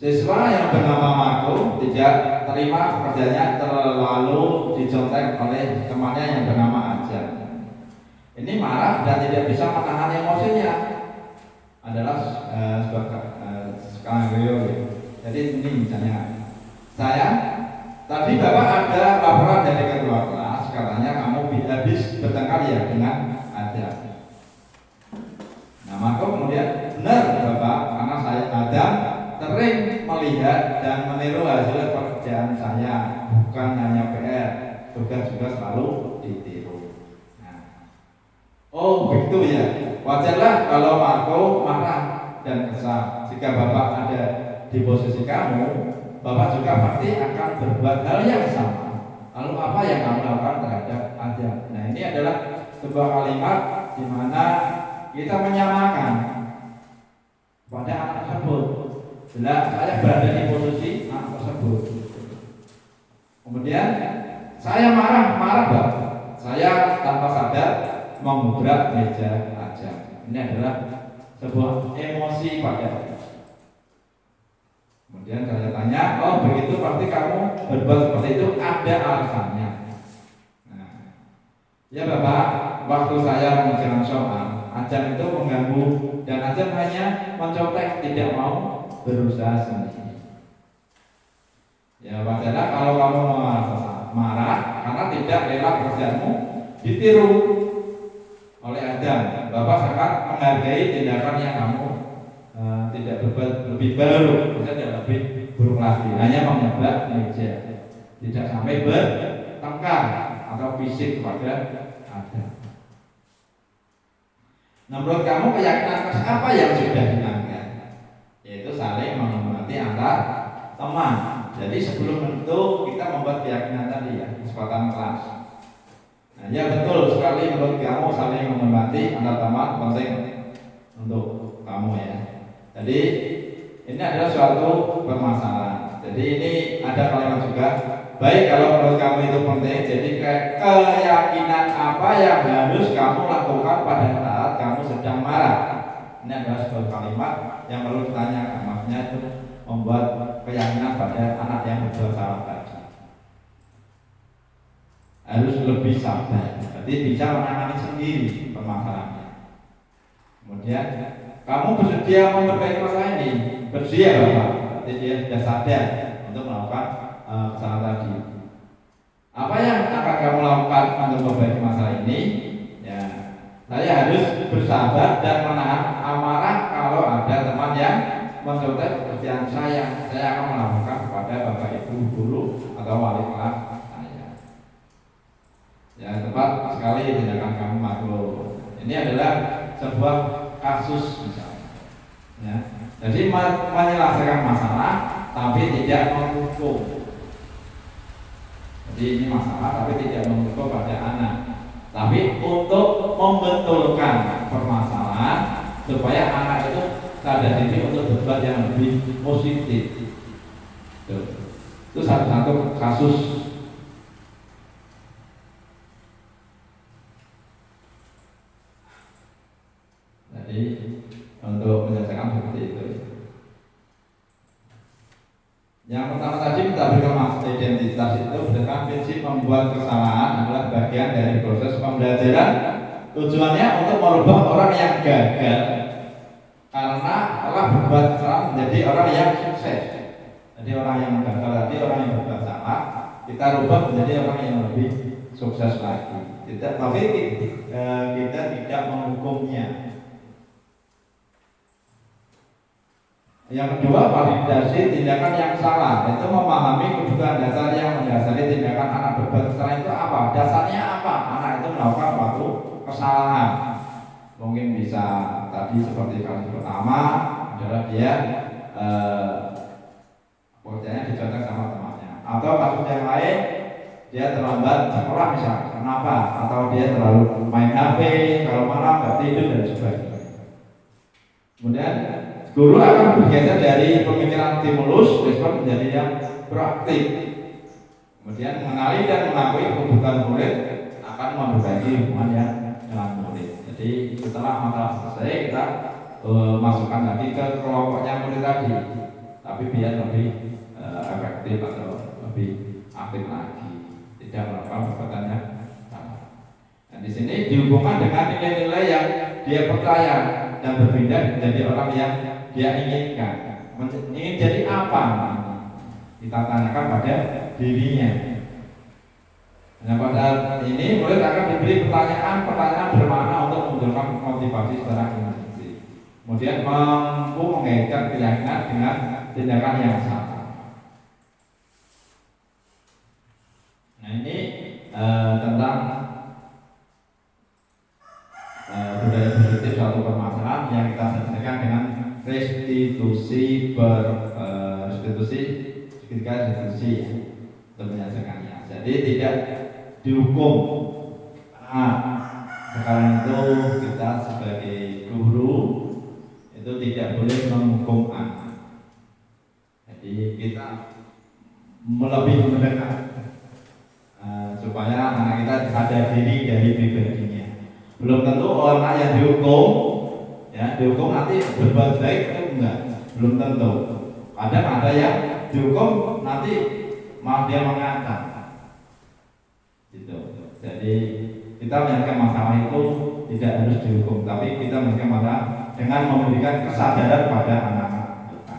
siswa yang bernama Marco tidak terima pekerjaannya terlalu dicontek oleh temannya yang bernama Ajan. Ini marah dan tidak bisa menahan emosinya. Adalah sebuah skenario. Jadi ini misalnya, sayang, tadi Bapak ada laporan dari ketua kelas, katanya kamu habis bertengkar ya dengan Ajan. Nah, Marco kemudian, benar Bapak, karena saya Ajan sering melihat dan meniru hasil pekerjaan saya, bukan hanya PR, tugas juga selalu ditiru. Nah, oh begitu ya, wajarlah kalau Marco marah dan kesal. Jika Bapak ada di posisi kamu, Bapak juga pasti akan berbuat hal yang sama. Lalu apa yang kamu lakukan terhadap Ajan? Nah, ini adalah sebuah kalimat di mana kita menyamakan pada anak tersebut. Jelas saya berada di posisi anak tersebut. Kemudian saya marah Bapak. Saya tanpa sadar mengubrak meja Ajan. Ini adalah sebuah emosi pada. Kemudian saya tanya, oh begitu pasti kamu berbuat seperti itu ada alasannya. Nah, ya Bapak, waktu saya mengerjakan soal, Ajan itu mengganggu dan Ajan hanya mencontek, tidak mau berusaha sendiri. Ya wajarlah kalau kamu marah karena tidak rela pekerjaanmu ditiru oleh Ajan. Bapak sangat menghargai tindakan yang kamu tidak berbuat lebih baru, tidak lebih buruk lagi, hanya mengebrak meja, tidak sampai bertengkar atau fisik kepada Ajan. Nah, menurut kamu keyakinan apa yang sudah dilanggar? Yaitu saling menghormati antar teman. Jadi sebelum itu kita membuat keyakinan tadi ya, kesepakatan kelas. Nah, ya betul sekali menurut kamu saling menghormati antar teman penting untuk kamu ya. Jadi ini adalah suatu permasalahan. Jadi ini ada kalimat juga. Baik kalau menurut kamu itu penting. Jadi keyakinan apa yang harus kamu lakukan pada saat kamu sedang marah. Ini adalah sebuah kalimat yang perlu ditanyakan. Maksudnya itu membuat keyakinan pada anak yang berbuat salah tadi. Harus lebih sabar. Jadi bisa menangani sendiri permasalahannya. Kemudian kamu bersedia memperbaiki masalah ini? Bersedia Bapak. Jadi dia sudah sadar untuk melakukan kesalahan tadi. Apa yang akan kamu lakukan untuk memperbaiki masalah ini? Ya, saya harus bersabar dan menahan amarah kalau ada teman yang mencontek pekerjaan saya. Saya akan melaporkan kepada Bapak Ibu guru atau wali kelas saya. Ya, tepat sekali tindakan kamu Marco. Ini adalah sebuah kasus misalnya. Ya. Jadi menyelesaikan masalah tapi tidak menghukum. Jadi ini masalah tapi tidak menghukum pada anak. Tapi untuk membetulkan permasalahan supaya anak itu sadar diri untuk berbuat yang lebih positif. Itu satu-satu kasus. Jadi untuk menyelesaikan seperti itu. Yang pertama tadi kita berikan maksud identitas itu berdasarkan prinsip membuat kesalahan adalah bagian dari proses pembelajaran. Tujuannya untuk merubah orang yang gagal karena telah berbuat salah menjadi orang yang sukses. Jadi orang yang gagal tadi, orang yang berbuat salah, kita rubah menjadi orang yang lebih sukses lagi. Tapi kita tidak menghukumnya. Yang kedua, validasi tindakan yang salah. Itu memahami kebutuhan dasar yang mendasari tindakan anak berbuat kesalahan itu apa? Dasarnya apa? Anak itu melakukan suatu kesalahan. Mungkin bisa tadi seperti kasus pertama adalah dia pekerjaannya dicontek sama temannya. Atau kasus yang lain dia terlambat sekolah misalnya. Kenapa? Atau dia terlalu main HP, kalau malam nggak tidur dan sebagainya. Kemudian guru akan bergeser dari pemikiran stimulus respon menjadi yang proaktif. Kemudian mengenali dan mengakui kebutuhan murid akan memperbaiki hubungan yang dengan murid. Jadi setelah masalah selesai kita masukkan lagi ke kelompoknya murid tadi, tapi biar lebih efektif atau lebih aktif lagi, tidak melakukan perbuatan yang salah. Nah, di sini dihubungkan dengan nilai-nilai yang dia percaya dan berpindah menjadi orang yang dia inginkan. Ingin jadi apa? Kita tanyakan pada dirinya. Nah, pada ini murid akan diberi pertanyaan bermakna untuk menunjukkan motivasi secara intensif. Kemudian mampu mengaitkan keyakinan dengan tindakan yang sama. Nah, ini tentang budaya positif suatu permasalahan yang kita selesaikan dengan restitusi untuk menyelesaikannya. Jadi tidak dihukum. Nah, sekarang itu kita sebagai guru itu tidak boleh menghukum anak. Jadi kita lebih mendengar supaya anak kita sadar diri dari pribadinya. Belum tentu anak yang dihukum, ya dihukum nanti berbuat baik itu enggak, belum tentu. Kadang ada yang dihukum nanti malah dia mengangkat, gitu. Jadi kita menyelesaikan masalah itu tidak harus dihukum, tapi kita menyelesaikan masalah dengan memberikan kesadaran pada anak-anak kita.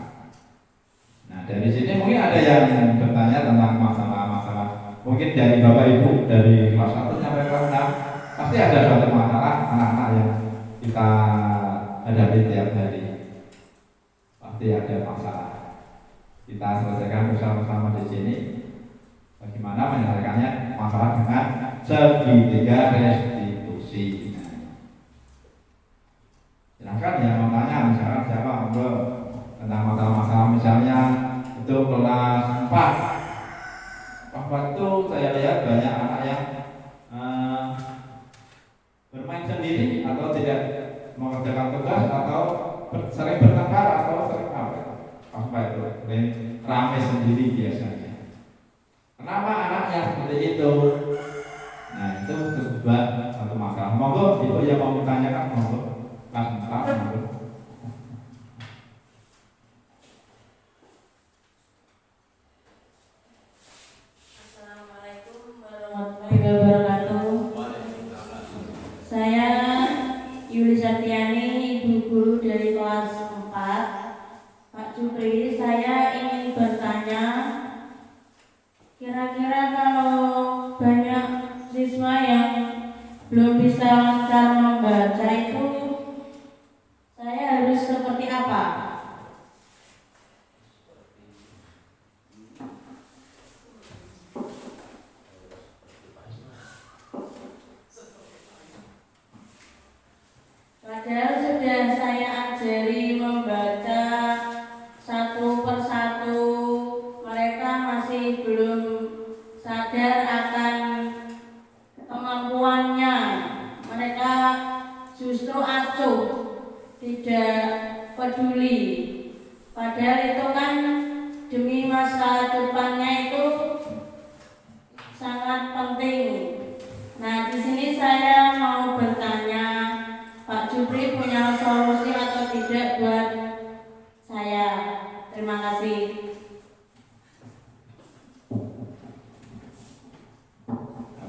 Nah, dari sini mungkin ada yang bertanya tentang masalah-masalah, mungkin dari Bapak Ibu dari kelas 1 sampai kelas 6 pasti ada suatu masalah anak-anak yang kita hadapi tiap hari. Pasti ada masalah. Kita selesaikan bersama-sama di sini. Bagaimana menyelesaikannya masalah dengan segitiga restitusi. Silakan yang mau tanya, misalkan siapa ngobrol tentang masalah-masalah, misalnya itu kelas 4. Waktu saya lihat banyak anak yang bermain sendiri atau tidak mengerjakan tugas atau sering bertengkar atau sering apa itu ramai sendiri biasanya. Kenapa anaknya seperti itu? Nah, itu sebuah satu masalah. Monggo ibu yang mau bertanyakan, monggo kelas 4 monggo. Assalamualaikum warahmatullahi wabarakatuh. Saya Yuli Sartiani, ibu guru dari kelas 4. Pak Jupri, saya ingin bertanya, kira-kira kalau banyak siswa yang belum bisa lancar membaca itu, saya harus seperti apa? Padahal sudah saya ajari membaca satu persatu, mereka masih belum sadar akan kemampuannya. Mereka justru acuh, tidak peduli. Padahal itu kan demi masa depannya itu sangat penting. Nah, di sini saya mau bertanya, Pak Jupri punya solusi atau tidak buat saya? Terima kasih.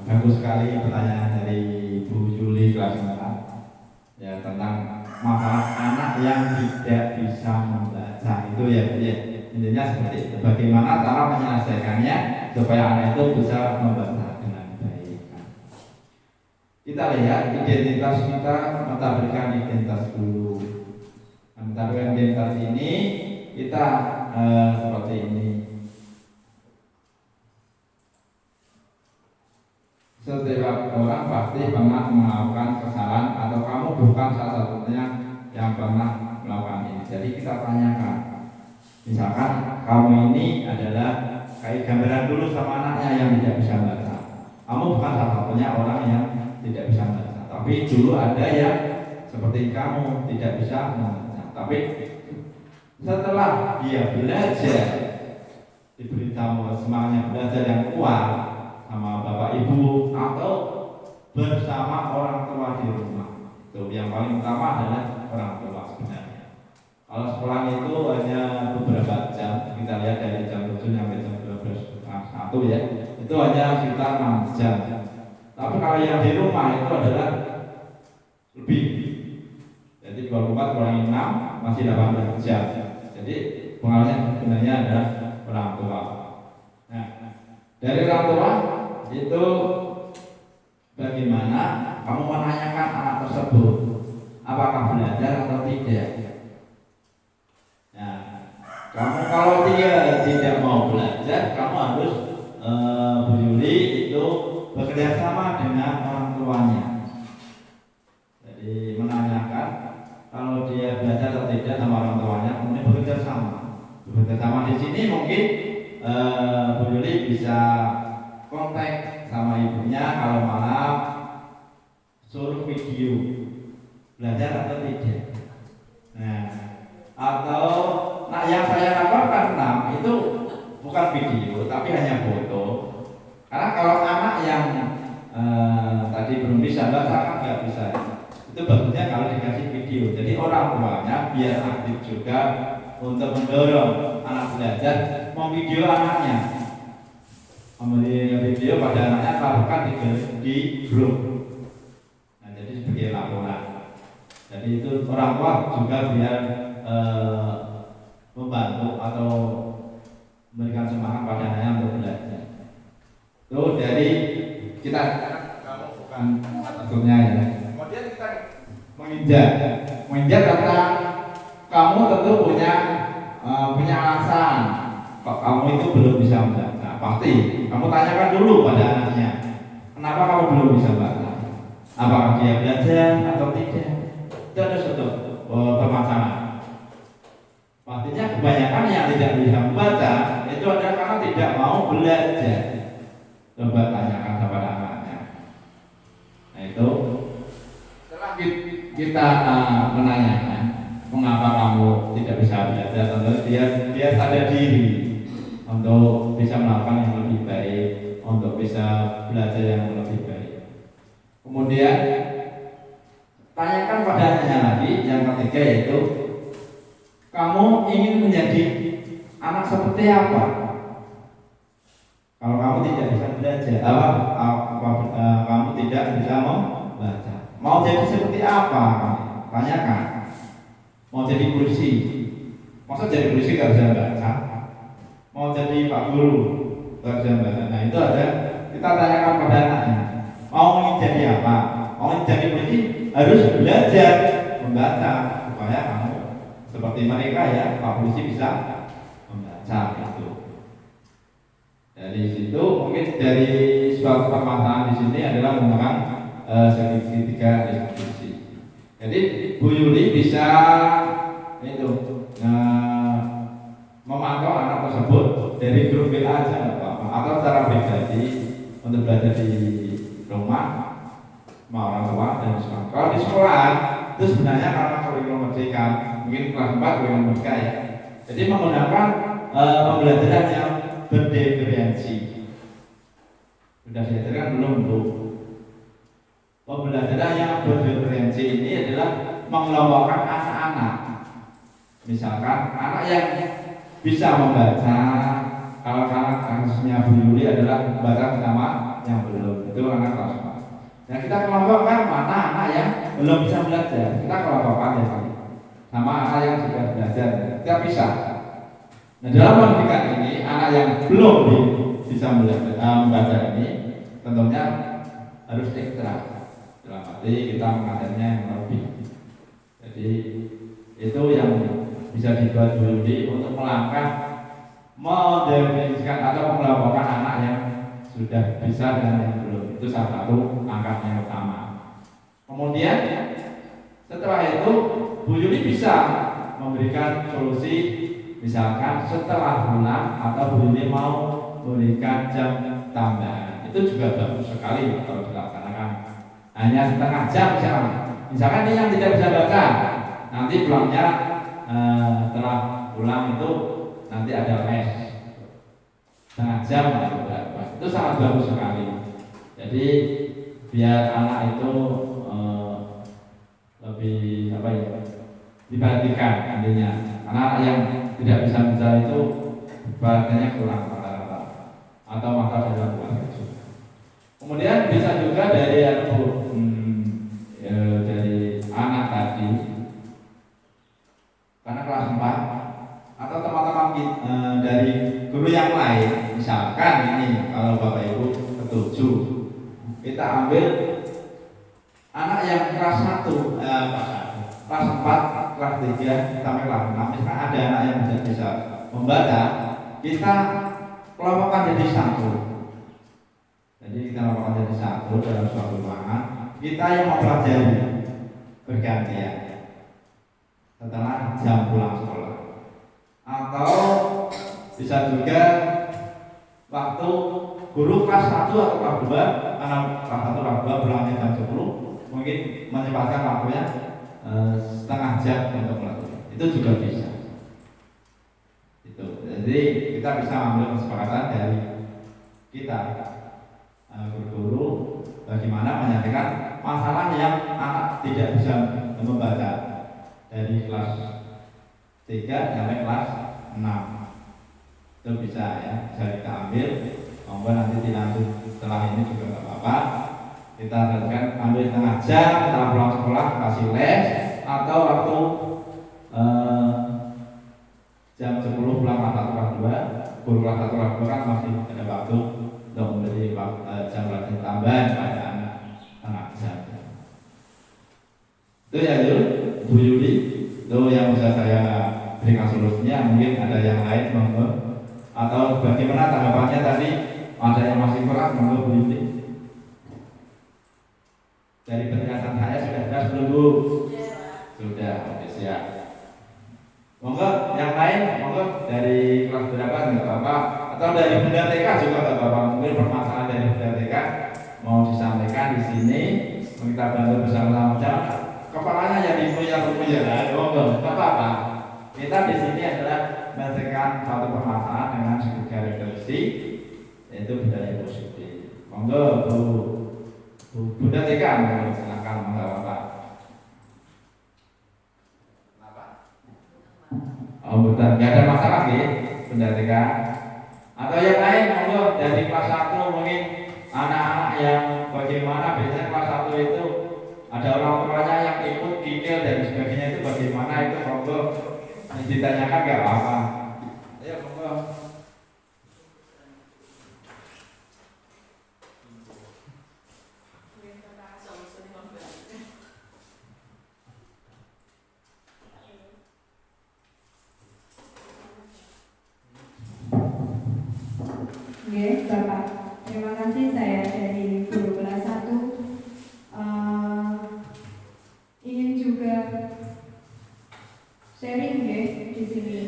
Bagus sekali pertanyaan dari Bu Yuli kelas 4 ya, tentang masalah anak yang tidak bisa membaca itu ya, ya. Intinya seperti itu. Bagaimana cara menyelesaikannya supaya anak itu bisa membaca dengan baik. Kita lihat identitas kita, mentadbirkan identitas dulu. Mentadbirkan identitas ini kita seperti ini. Setiap orang pasti pernah melakukan kesalahan atau kamu bukan salah satunya yang pernah melakukan ini. Jadi kita tanyakan, misalkan kamu ini adalah kayak gambaran dulu sama anaknya yang tidak bisa baca. Kamu bukan salah satunya orang yang tidak bisa baca, tapi dulu ada yang seperti kamu tidak bisa membaca. Tapi setelah dia belajar, diberitahu semangatnya belajar yang kuat sama bapak ibu atau bersama orang tua di rumah, itu yang paling utama adalah orang tua sebenarnya. Kalau sekolah itu hanya beberapa jam, kita lihat dari jam 7 sampai jam 12:30 ya, itu hanya sekitar 6 jam. Tapi kalau yang di rumah itu adalah lebih, jadi 24 kurangi 6 masih 18 jam. Jadi pengaruhnya sebenarnya adalah orang tua. Nah, dari orang tua itu bagaimana kamu menanyakan anak tersebut apakah belajar atau tidak. Nah, kamu kalau dia tidak mau belajar, kamu harus Bu Yuli itu bekerja sama dengan orang tuanya. Jadi menanyakan kalau dia belajar atau tidak sama orang tuanya, kemudian bekerja sama. Bekerja sama di sini mungkin Bu Yuli bisa kontak sama ibunya kalau malam suruh video belajar atau tidak. Nah, atau yang saya laporkan itu bukan video tapi hanya foto. Karena kalau anak yang tadi belum bisa baca kan nggak bisa. Itu bagusnya kalau dikasih video. Jadi orang tuanya biar aktif juga untuk mendorong anak belajar, memvideo anaknya, memberi video pada anaknya, lakukan di grup. Nah, jadi sebagai laporan. Jadi itu orang tua juga biar membantu atau memberikan semangat pada anaknya untuk belajar. Itu dari kita kamu bukan maksudnya ya. Kemudian kita menginjak karena kamu tentu punya alasan kok kamu itu belum bisa membaca. Pasti kamu tanyakan dulu pada anaknya, kenapa kamu belum bisa baca? Apakah dia belajar atau tidak? Itu ada suatu permasalahan. Pastinya kebanyakan yang tidak bisa membaca itu adalah karena tidak mau belajar. Coba tanyakan kepada anaknya. Nah itu setelah kita menanyakan mengapa kamu tidak bisa belajar, tentu dia sadar diri untuk bisa melakukan yang lebih baik, untuk bisa belajar yang lebih baik. Kemudian tanyakan pada anaknya lagi yang ketiga, yaitu kamu ingin menjadi anak seperti apa? Kalau kamu tidak bisa belajar, kamu tidak bisa membaca, mau jadi seperti apa? Tanyakan. Mau jadi polisi, masa jadi polisi gak bisa baca? Mau jadi pak guru, gak bisa baca? Nah itu ada, kita tanyakan pada anaknya. Mau ingin jadi apa? Mau ingin jadi polisi harus belajar membaca supaya kamu seperti mereka ya, pak polisi bisa membaca itu. Dari situ mungkin dari suatu permasalahan di sini adalah menggunakan segitiga distribusi. Jadi Bu Yuli bisa itu memantau anak tersebut dari grup WA aja apa, atau secara pribadi untuk belajar di rumah sama orang tua dan di sekolah. Kalau di sekolah itu sebenarnya karena kurikulum merdeka, mungkin kelas 4 kurikulum merdeka ya. Jadi menggunakan pembelajaran yang berdiferensi. Sudah diajarkan belum Bu? Pembelajaran yang berdiferensi ini adalah mengelompokkan anak-anak. Misalkan anak yang bisa membaca, kalau kasusnya Bu Yuli adalah membaca sama yang belum, itu anak kelas 4. Nah kita kelompokkan mana anak yang belum bisa belajar, kita kelompokkan ya sama anak yang sudah belajar, kita pisah. Nah dalam pendidikan ini anak yang belum bisa membaca ini tentunya harus ekstra. Dalam arti kita mengajarnya yang lebih. Jadi itu yang bisa dibuat Bu Yuli untuk melangkah mendefinisikan atau mengelompokkan anak yang sudah bisa dan yang belum. Itu salah satu langkah yang utama. Kemudian setelah itu Bu Yuli bisa memberikan solusi, misalkan setelah bulan atau Bu Yuli mau memberikan jam tambahan. Itu juga bagus sekali kalau dilaksanakan. Hanya setengah jam misalkan dia yang tidak bisa baca, nanti pulangnya setelah pulang itu nanti ada les setengah jam atau berapa, itu sangat bagus sekali. Jadi biar anak itu lebih apa ya, diperhatikan nantinya. Anak-anak yang tidak bisa baca itu bahasanya kurang rata-rata atau maka dalam keluarga juga. Kemudian bisa juga dari dari anak tadi, karena kelas 4 atau teman-teman dari guru yang lain, misalkan ini kalau Bapak Ibu setuju, kita ambil anak yang kelas 1, kelas 4, kelas 3 sampai kelas 6. Misalkan ada anak yang tidak bisa membaca, kita kelompokkan jadi satu. Jadi kita kelompokkan jadi satu dalam suatu ruangan. Kita yang mempelajari bergantian setelah jam pulang sekolah. Atau bisa juga waktu guru kelas 1 atau kelas 2, karena kelas 1 kelas 2 pulangnya jam 10, mungkin menyempatkan waktunya setengah jam untuk belajar. Itu juga bisa. Itu. Jadi kita bisa ambil kesepakatan dari kita guru-guru bagaimana menyelesaikan masalah yang anak tidak bisa membaca dari kelas 3 sampai kelas 6. Itu bisa ya, bisa kita ambil. Monggo nanti dilanjut setelah ini juga nggak apa-apa. Kita lakukan ambil setengah jam setelah pulang sekolah kasih les, atau waktu jam 10 pulang kelas 1 kelas 2, guru kelas 1 kelas 2 kan masih ada waktu untuk memberi jam pelajaran tambahan pada anak setengah jam. Itu ya Bu Yuli, itu yang bisa saya berikan solusinya. Mungkin ada yang lain monggo, atau bagaimana tanggapannya tadi, ada yang masih kurang, monggo Bu Yuli. Dari penjelasan saya sudah jelas belum Bu? Sudah, oke siap. Monggo yang lain, monggo dari kelas berapa nggak apa-apa, atau dari Bunda TK juga nggak apa-apa. Mungkin permasalahan dari Bunda TK mau disampaikan di sini, kita bantu bersama-sama. Jangan kepalanya yang dipunya, monggo, nggak apa-apa. Kita di sini adalah menyelesaikan satu permasalahan dengan tiga refleksi, yaitu budaya positif. Monggo Bu Bunda TK, silakan, nggak apa-apa. Oh, betul, nggak ada masalah nih, Bunda TK. Atau yang lain, monggo dari kelas 1 mungkin anak-anak yang bagaimana biasanya kelas 1 itu ada orang tuanya yang ikut detail dan sebagainya, itu bagaimana itu monggo ditanyakan, nggak apa-apa. Ayo monggo. Oke, Bapak. Terima kasih, saya dari guru kelas 1. Ingin juga sharing di sini.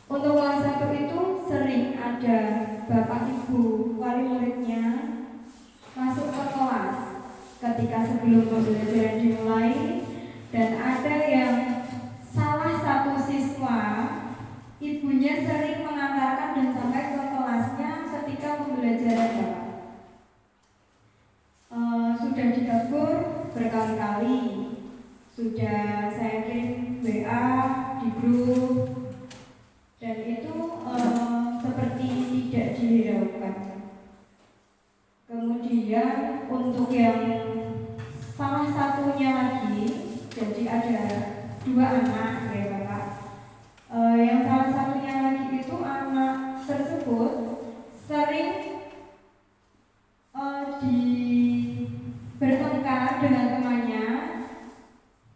Untuk kelas 1 itu sering ada Bapak Ibu wali muridnya masuk ke kelas ketika sebelum pembelajaran dimulai, dan ada yang salah satu siswa ibunya sering mengantarkan dan sampai ke kelasnya ketika pembelajaran Bapak. Sudah ditegur berkali-kali, sudah saya kirim WA di grup, dan itu seperti tidak dihiraukan. Kemudian untuk yang salah satunya lagi, jadi ada 2 anak ya Bapak. Yang salah satunya lagi itu anak tersebut sering bertengkar dengan temannya,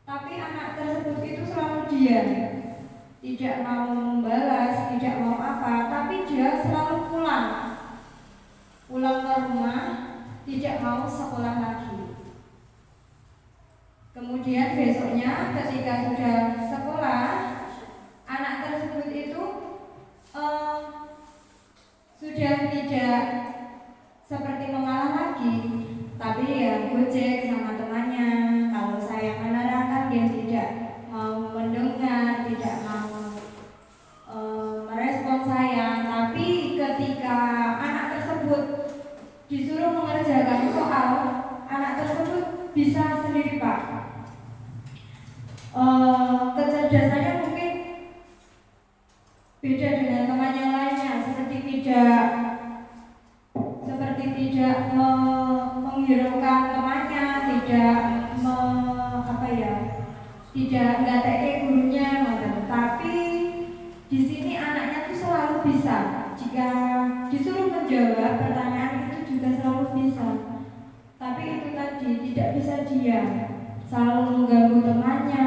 tapi anak tersebut itu selalu diam, tidak mau membalas, tidak mau apa, tapi dia selalu pulang ke rumah, tidak mau sekolah lagi. Kemudian besoknya ketika sudah sekolah, anak tersebut itu sudah tidak seperti mengalah lagi, tapi ya gojek sama temannya. Kalau saya menerangkan dia tidak bisa sendiri Pak. Kecerdasannya mungkin beda dengan teman yang lainnya, seperti tidak menghiraukan temannya, tidak ngatek gurunya, tapi di sini anaknya tuh selalu bisa. Jika disuruh menjawab pertanyaan itu juga selalu bisa. Tapi itu tadi tidak bisa diam, selalu mengganggu temannya.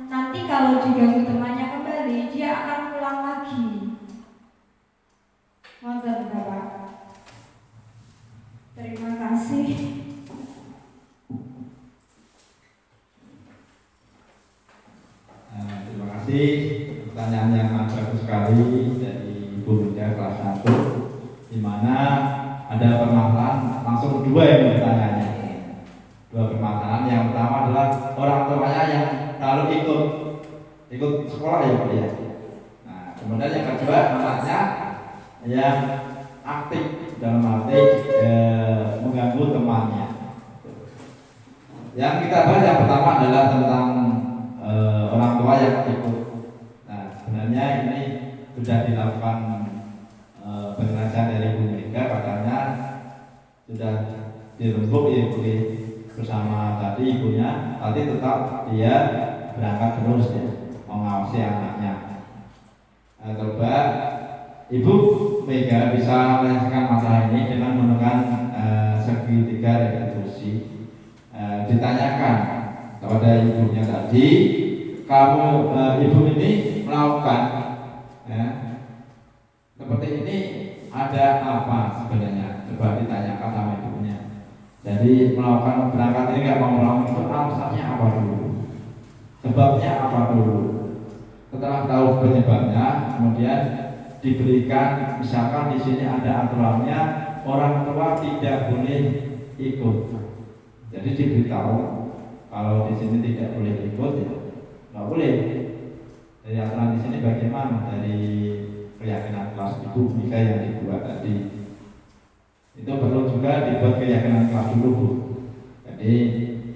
Nanti kalau diganggu temannya kembali, dia akan pulang lagi. Ngoten Bapak. Terima kasih. Terima kasih, pertanyaan yang bagus sekali dari Ibu Mega kelas 1, di mana ada permasalahan langsung dua yang bertanya. Dua permasalahan. Yang pertama adalah orang tuanya yang lalu ikut sekolah ya Pak ya. Nah, kemudian yang kedua anaknya yang aktif dalam arti mengganggu temannya. Yang kita bahas yang pertama adalah tentang orang tua yang ikut. Nah, sebenarnya ini sudah dilakukan penjelasan dari Bu Mega, katanya sudah dirembuk ya Bu bersama tadi ibunya, tapi tetap dia berangkat terus ya, mengawasi anaknya. Coba Ibu Mega bisa menyelesaikan masalah ini dengan menggunakan segitiga restitusi. Ditanyakan kepada ibunya tadi, kamu ibu ini melakukan seperti ini ada apa sebenarnya? Coba ditanyakan sama ibunya. Jadi melakukan berangkat ini nggak mau melakukan itu alasannya apa dulu? Sebabnya apa dulu? Setelah tahu penyebabnya, kemudian diberikan, misalkan di sini ada aturannya orang tua tidak boleh ikut. Jadi diberitahu kalau di sini tidak boleh ikut ya nggak boleh. Dari aturan di sini bagaimana dari keyakinan kelas Ibu Mega yang dibuat tadi? Itu perlu juga dibuat keyakinan kelas dulu Bu. Jadi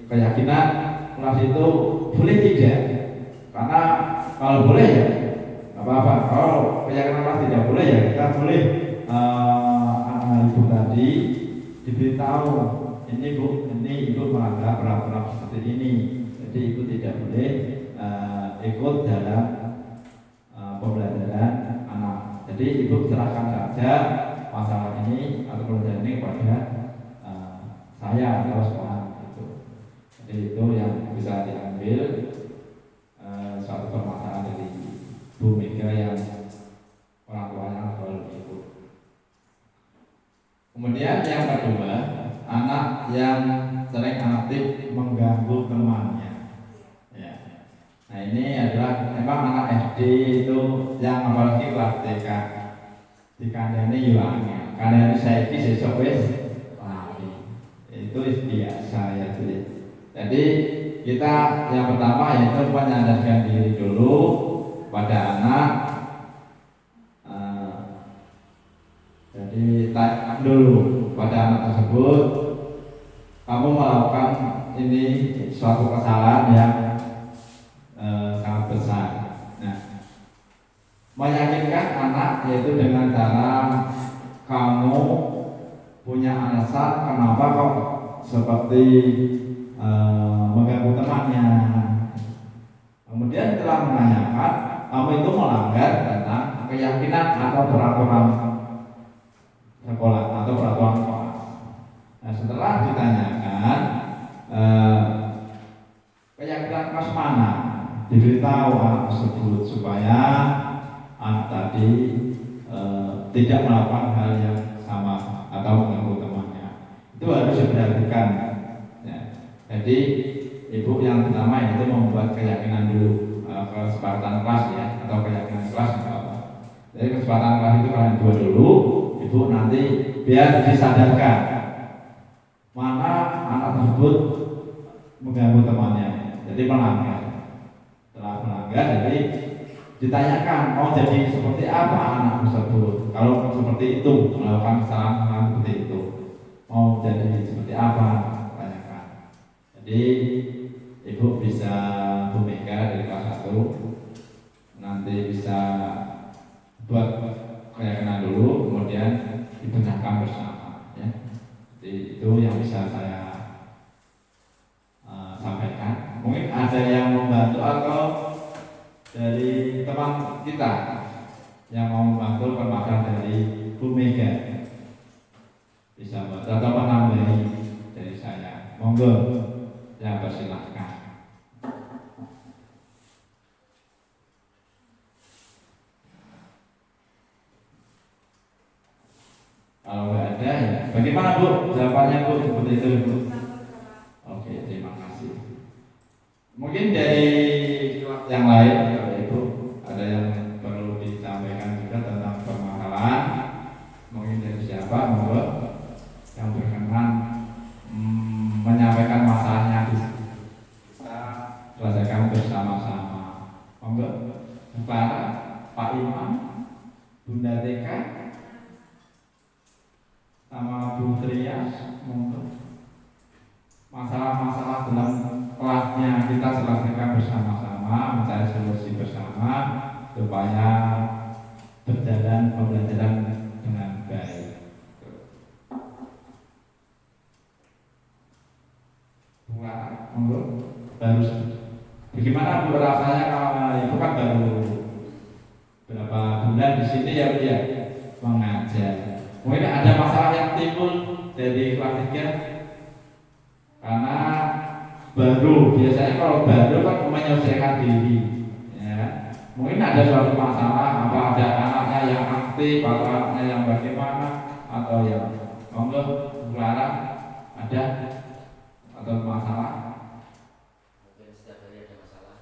keyakinan kelas itu boleh tidak? Karena kalau boleh ya nggak apa-apa. Kalau keyakinan kelas tidak boleh ya kita boleh anak ibu tadi diberitahu, ini Bu, ini ibu melanggar peraturan seperti ini. Jadi ibu tidak boleh ikut dalam pembelajaran anak. Jadi ibu serahkan saja masalah ini atau pelajaran ini kepada saya atau sekolah itu. Jadi itu yang bisa diambil suatu permasalahan dari Bu Mega yang orang tuanya selalu ikut. Kemudian yang kedua, anak yang sering aktif mengganggu temannya. Ya. Nah ini adalah memang anak SD itu yang apalagi kelas TK. Dikandani yuangnya, karena saya ini sesok wes lari. Itu biasa ya Bu. Jadi kita yang pertama yaitu menyadarkan diri dulu pada anak. Jadi tanya dulu pada anak tersebut, kamu melakukan ini suatu kesalahan yang sangat besar. Nah, meyakinkan anak yaitu dengan cara kamu punya alasan kenapa kok seperti mengganggu temannya. Kemudian telah menanyakan kamu itu melanggar tentang keyakinan atau peraturan sekolah atau peraturan sekolah. Nah, setelah ditanyakan keyakinan kelas mana, diberitahu anak tersebut supaya anak tadi tidak melakukan hal yang sama atau mengganggu temannya. Itu harus diperhatikan. Ya. Jadi ibu yang pertama itu membuat keyakinan dulu, kesepakatan kelas ya, atau keyakinan kelas. Jadi kesepakatan kelas itu kalian buat dulu. Ibu nanti biar disadarkan mana anak tersebut mengganggu temannya, jadi melanggar. Setelah melanggar, jadi ditanyakan mau jadi seperti apa anak tersebut. Kalau seperti itu melakukan kesalahan seperti itu, mau jadi seperti apa? Tanyakan. Jadi Ibu bisa Bu Mega dari kelas 1 nanti bisa buat keyakinan dulu, kemudian dibenarkan bersama ya. Jadi itu yang bisa saya sampaikan. Mungkin ada yang membantu atau dari teman kita yang mau membantu pemaparan dari Bu Mega bisa buat atau menambahi dari saya. Monggo, ya persilahkan. Kalau nggak ada ya, bagaimana Bu? Jawabannya Bu seperti itu Bu. Oke, terima kasih. Mungkin dari yang lain, Bapak Ibu, ada yang perlu disampaikan juga tentang permasalahan. Mungkin dari siapa, monggo yang berkenan menyampaikan masalahnya bisa selesaikan bersama-sama. Monggo, Bu Clara, Pak Imam, Bunda Tika, sama Bu Trias, monggo. Masalah-masalah dalam kelasnya kita selesaikan bersama-sama, mencari solusi bersama supaya berjalan pembelajaran dengan baik. Monggo, baru bagaimana Bu rasanya kalau Ibu kan baru berapa bulan di sini ya Bu ya mengajar. Mungkin ada masalah yang timbul dari kelas 3 karena baru, biasanya kalau baru kan menyelesaikan diri ya. Mungkin ada suatu masalah, apa ada anaknya yang aktif atau anaknya yang bagaimana atau yang monggo Bu Clara ada atau masalah? Mungkin setiap hari ada masalah.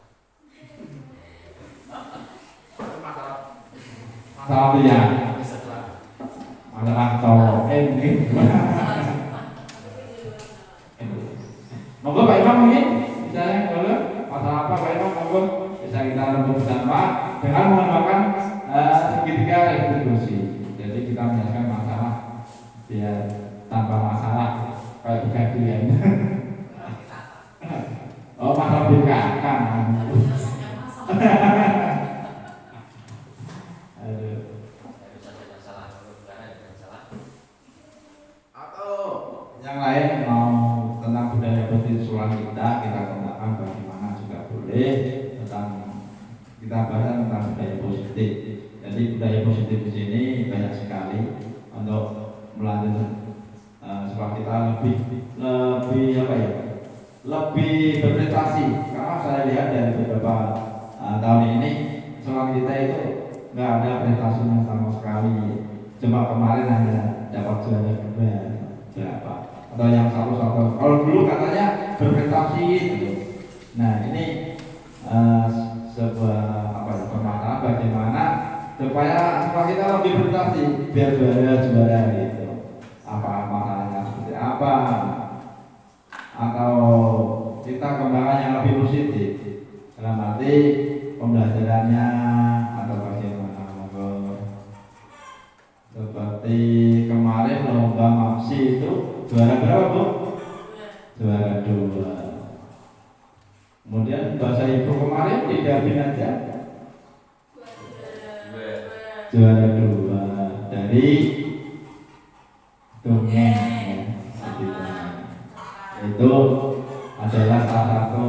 Masalah ya, masalah cowok ini. Monggo Pak Imam mungkin bisa yang boleh masalah apa Pak Imam, monggo bisa kita rembuk bersama dengan menggunakan segitiga restitusi. Jadi kita menyelesaikan masalah biar tanpa masalah kayak bukan pilihan. Oh masalah bekakan. Atau yang lain mau tentang budaya positif kita kembangkan bagaimana juga boleh tentang kita bahas tentang budaya positif. Jadi budaya positif di sini banyak sekali untuk melanjutkan supaya kita lebih apa ya, lebih berprestasi. Karena saya lihat dari beberapa tahun ini sekolah kita itu nggak ada prestasinya sama sekali. Cuma kemarin hanya dapat juara 2 berapa atau yang satu. Kalau dulu katanya berprestasi gitu. Nah ini sebuah apa ya, permasalahan bagaimana supaya kita lebih berprestasi biar juara gitu. Apa masalahnya seperti apa? Atau kita kembangkan yang lebih positif dalam arti pembelajarannya atau bagaimana monggo. Seperti kemarin lomba MAPSI itu juara berapa Bu? Juara 2. Kemudian bahasa ibu kemarin tidak aja juara 2 dari dongeng. Itu adalah salah satu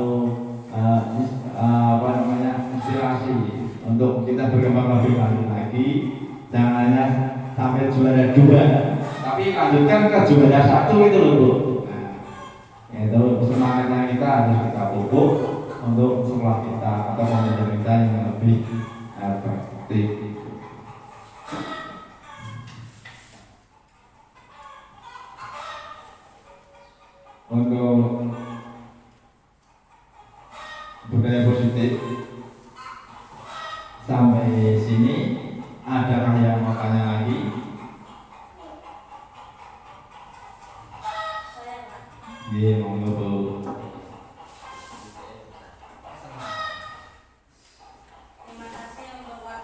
inspirasi untuk kita berkembang lebih lanjut lagi. Jangan hanya sampai juara 2, tapi lanjutkan ke juara 1 itu loh Bu. Nah, itu semangatnya kita harus kita pupuk untuk sekolah kita atau pembelajaran kita yang lebih efektif. Untuk budaya positif sampai sini, adakah yang mau tanya lagi? Iya, monggo Bu. Terima kasih untuk waktu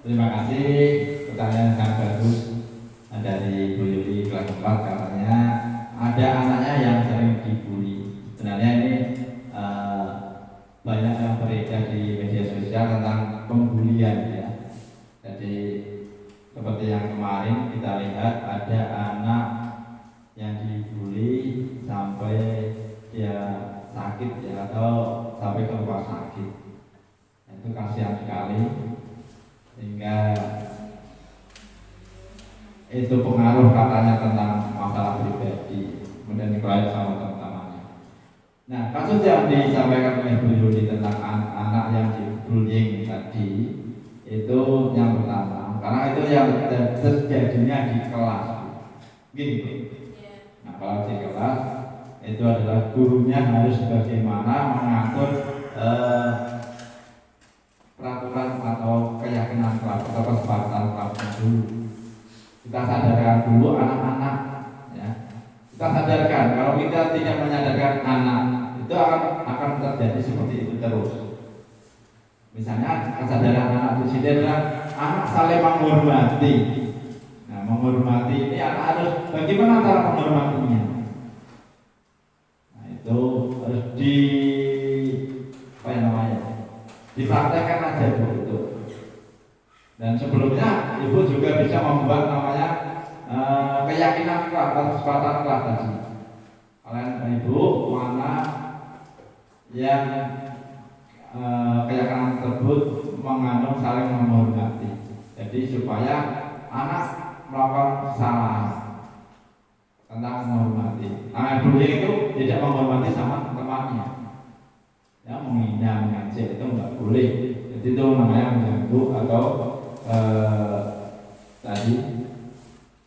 Terima kasih, pertanyaan sangat bagus dari Bu Yuli kelas 4. Katanya ada anaknya yang sering dibully. Sebenarnya ini banyak yang beredar di media sosial tentang pembulian ya. Jadi seperti yang kemarin kita lihat ada anak yang dibully sampai dia sakit ya, atau sampai ke rumah sakit. Itu kasihan sekali, sehingga itu pengaruh katanya tentang masalah pribadi, kemudian dikelola sama teman-temannya. Nah, kasus yang disampaikan oleh Bu Yuli tentang anak yang dibullying tadi itu yang pertama, karena itu yang terjadinya di kelas, gini. Nah, kalau di kelas itu adalah gurunya harus bagaimana mengatur peraturan atau keyakinan kelas atau kesepakatan kelasnya dulu. Kita sadarkan dulu anak-anak, ya. Kita sadarkan, kalau kita tidak menyadarkan anak, itu akan terjadi seperti itu terus. Misalnya kesadaran anak di sini adalah anak saling menghormati. Nah, menghormati ini anak harus bagaimana cara menghormatinya. Nah, itu harus dipraktekkan aja itu. Dan sebelumnya ibu juga bisa membuat namanya keyakinan kelas atau kesepakatan kelas tadi. Kalian ibu mana yang keyakinan tersebut mengandung saling menghormati. Jadi supaya anak melakukan kesalahan tentang menghormati. Nah, bullying itu tidak menghormati sama temannya. Ya, menghina, mengejek itu enggak boleh. Jadi itu namanya mengganggu atau tadi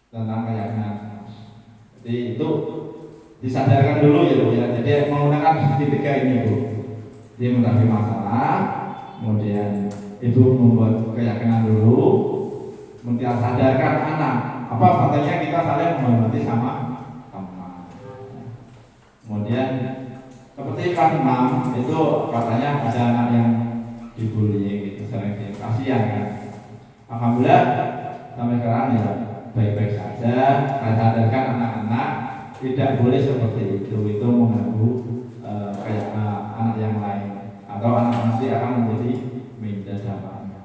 tentang keyakinan. Jadi itu disadarkan dulu ya Bu ya. Jadi menggunakan segitiga ini Bu. Jadi menghadapi masalah, kemudian ibu membuat keyakinan dulu, kemudian sadarkan anak. Apa pentingnya kita saling menghormati sama teman. Kemudian seperti kelas 6 itu katanya ada anak yang dibully gitu, sering kasihan kan. Alhamdulillah sampai sekarang ya baik-baik saja. Saya sadarkan anak-anak tidak boleh seperti itu mengganggu kayak anak yang lain atau anak nanti akan menjadi media dampaknya.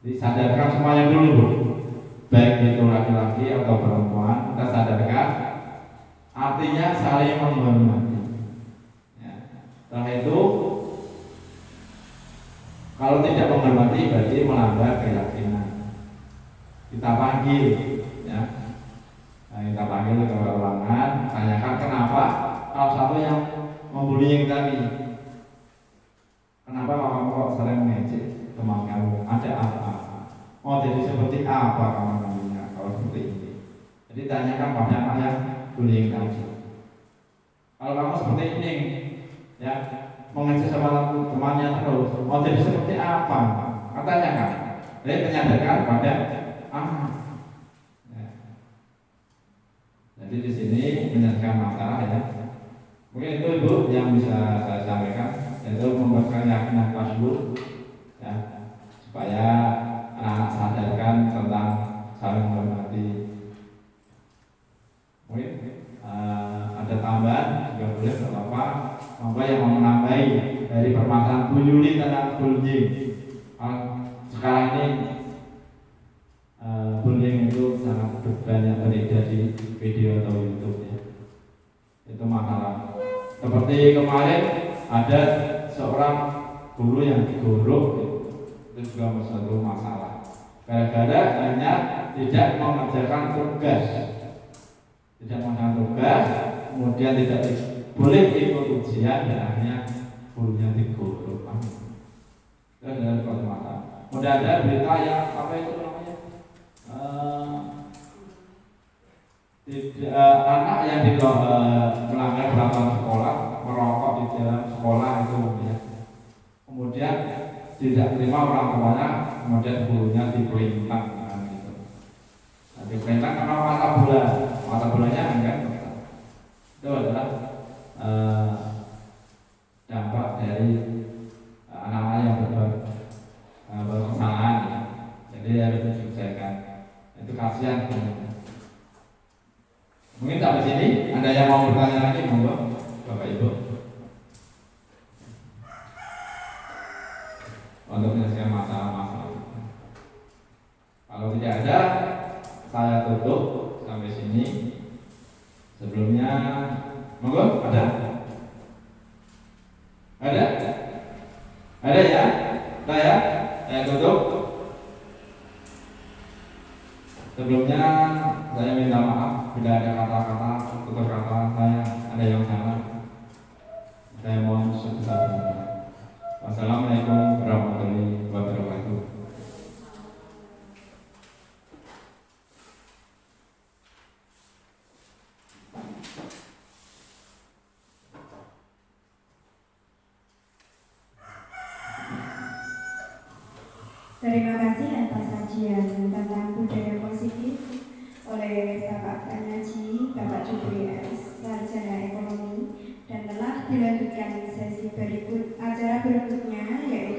Jadi sadarkan semuanya dulu Bu. Baik itu laki-laki atau perempuan, kita sadarkan artinya saling menghormati. Setelah itu, kalau tidak menghormati berarti melanggar keyakinan. Kita panggil, ya. Nah, kita panggil ke ruangan, tanyakan kenapa salah satu yang membuli tadi. Kenapa kamu kok sering mengejek teman kamu? Ada apa? Oh, jadi seperti apa kamu namanya kalau seperti ini? Jadi tanyakan pada anak yang bullying tadi. Kalau kamu seperti ini, ya mengejek sama temannya terus, mau jadi seperti apa? Katanya kan, jadi menyadarkan pada anak. Ya. Jadi di sini menyelesaikan masalah ya. Mungkin itu Ibu yang bisa saya sampaikan, yaitu membuat keyakinan kelas dulu, ya, supaya anak-anak sadarkan tentang saling menghormati. Mungkin ada tambahan juga boleh, tidak apa-apa. Maka yang mau menambahi dari permasalahan Bu Yuli tentang bullying. Sekarang ini bullying itu sangat banyak beredar di video atau YouTube ya. Itu masalah. Seperti kemarin ada seorang guru yang digorok, itu juga satu masalah. Gara-gara hanya tidak mengerjakan tugas, kemudian tidak boleh ikut ujian dan akhirnya gurunya digorok. Itu adalah suatu masalah. Kemudian ada berita yang apa itu namanya? Anak yang melanggar peraturan sekolah, merokok di dalam sekolah itu ya. Kemudian tidak terima orang tuanya, kemudian gurunya diperintah gitu. Nah, diperintah karena mata bolanya enggak. Itu adalah dampak dari anak-anak yang untuk menyelesaikan masalah-masalah kita. Kalau tidak ada, saya tutup sampai sini. Sebelumnya, monggo ada? Ada? Ada ya? Saya tutup. Sebelumnya saya minta maaf bila ada kata-kata tutur kata saya ada yang salah. Saya mohon sebesar-besarnya. Wassalamualaikum warahmatullahi wabarakatuh. Terima kasih atas sajian tentang budaya positif oleh Bapak Penyaji, Bapak Jupri S, Sarjana Ekonomi, dan telah dilanjutkan sesi berikut acara berikutnya yaitu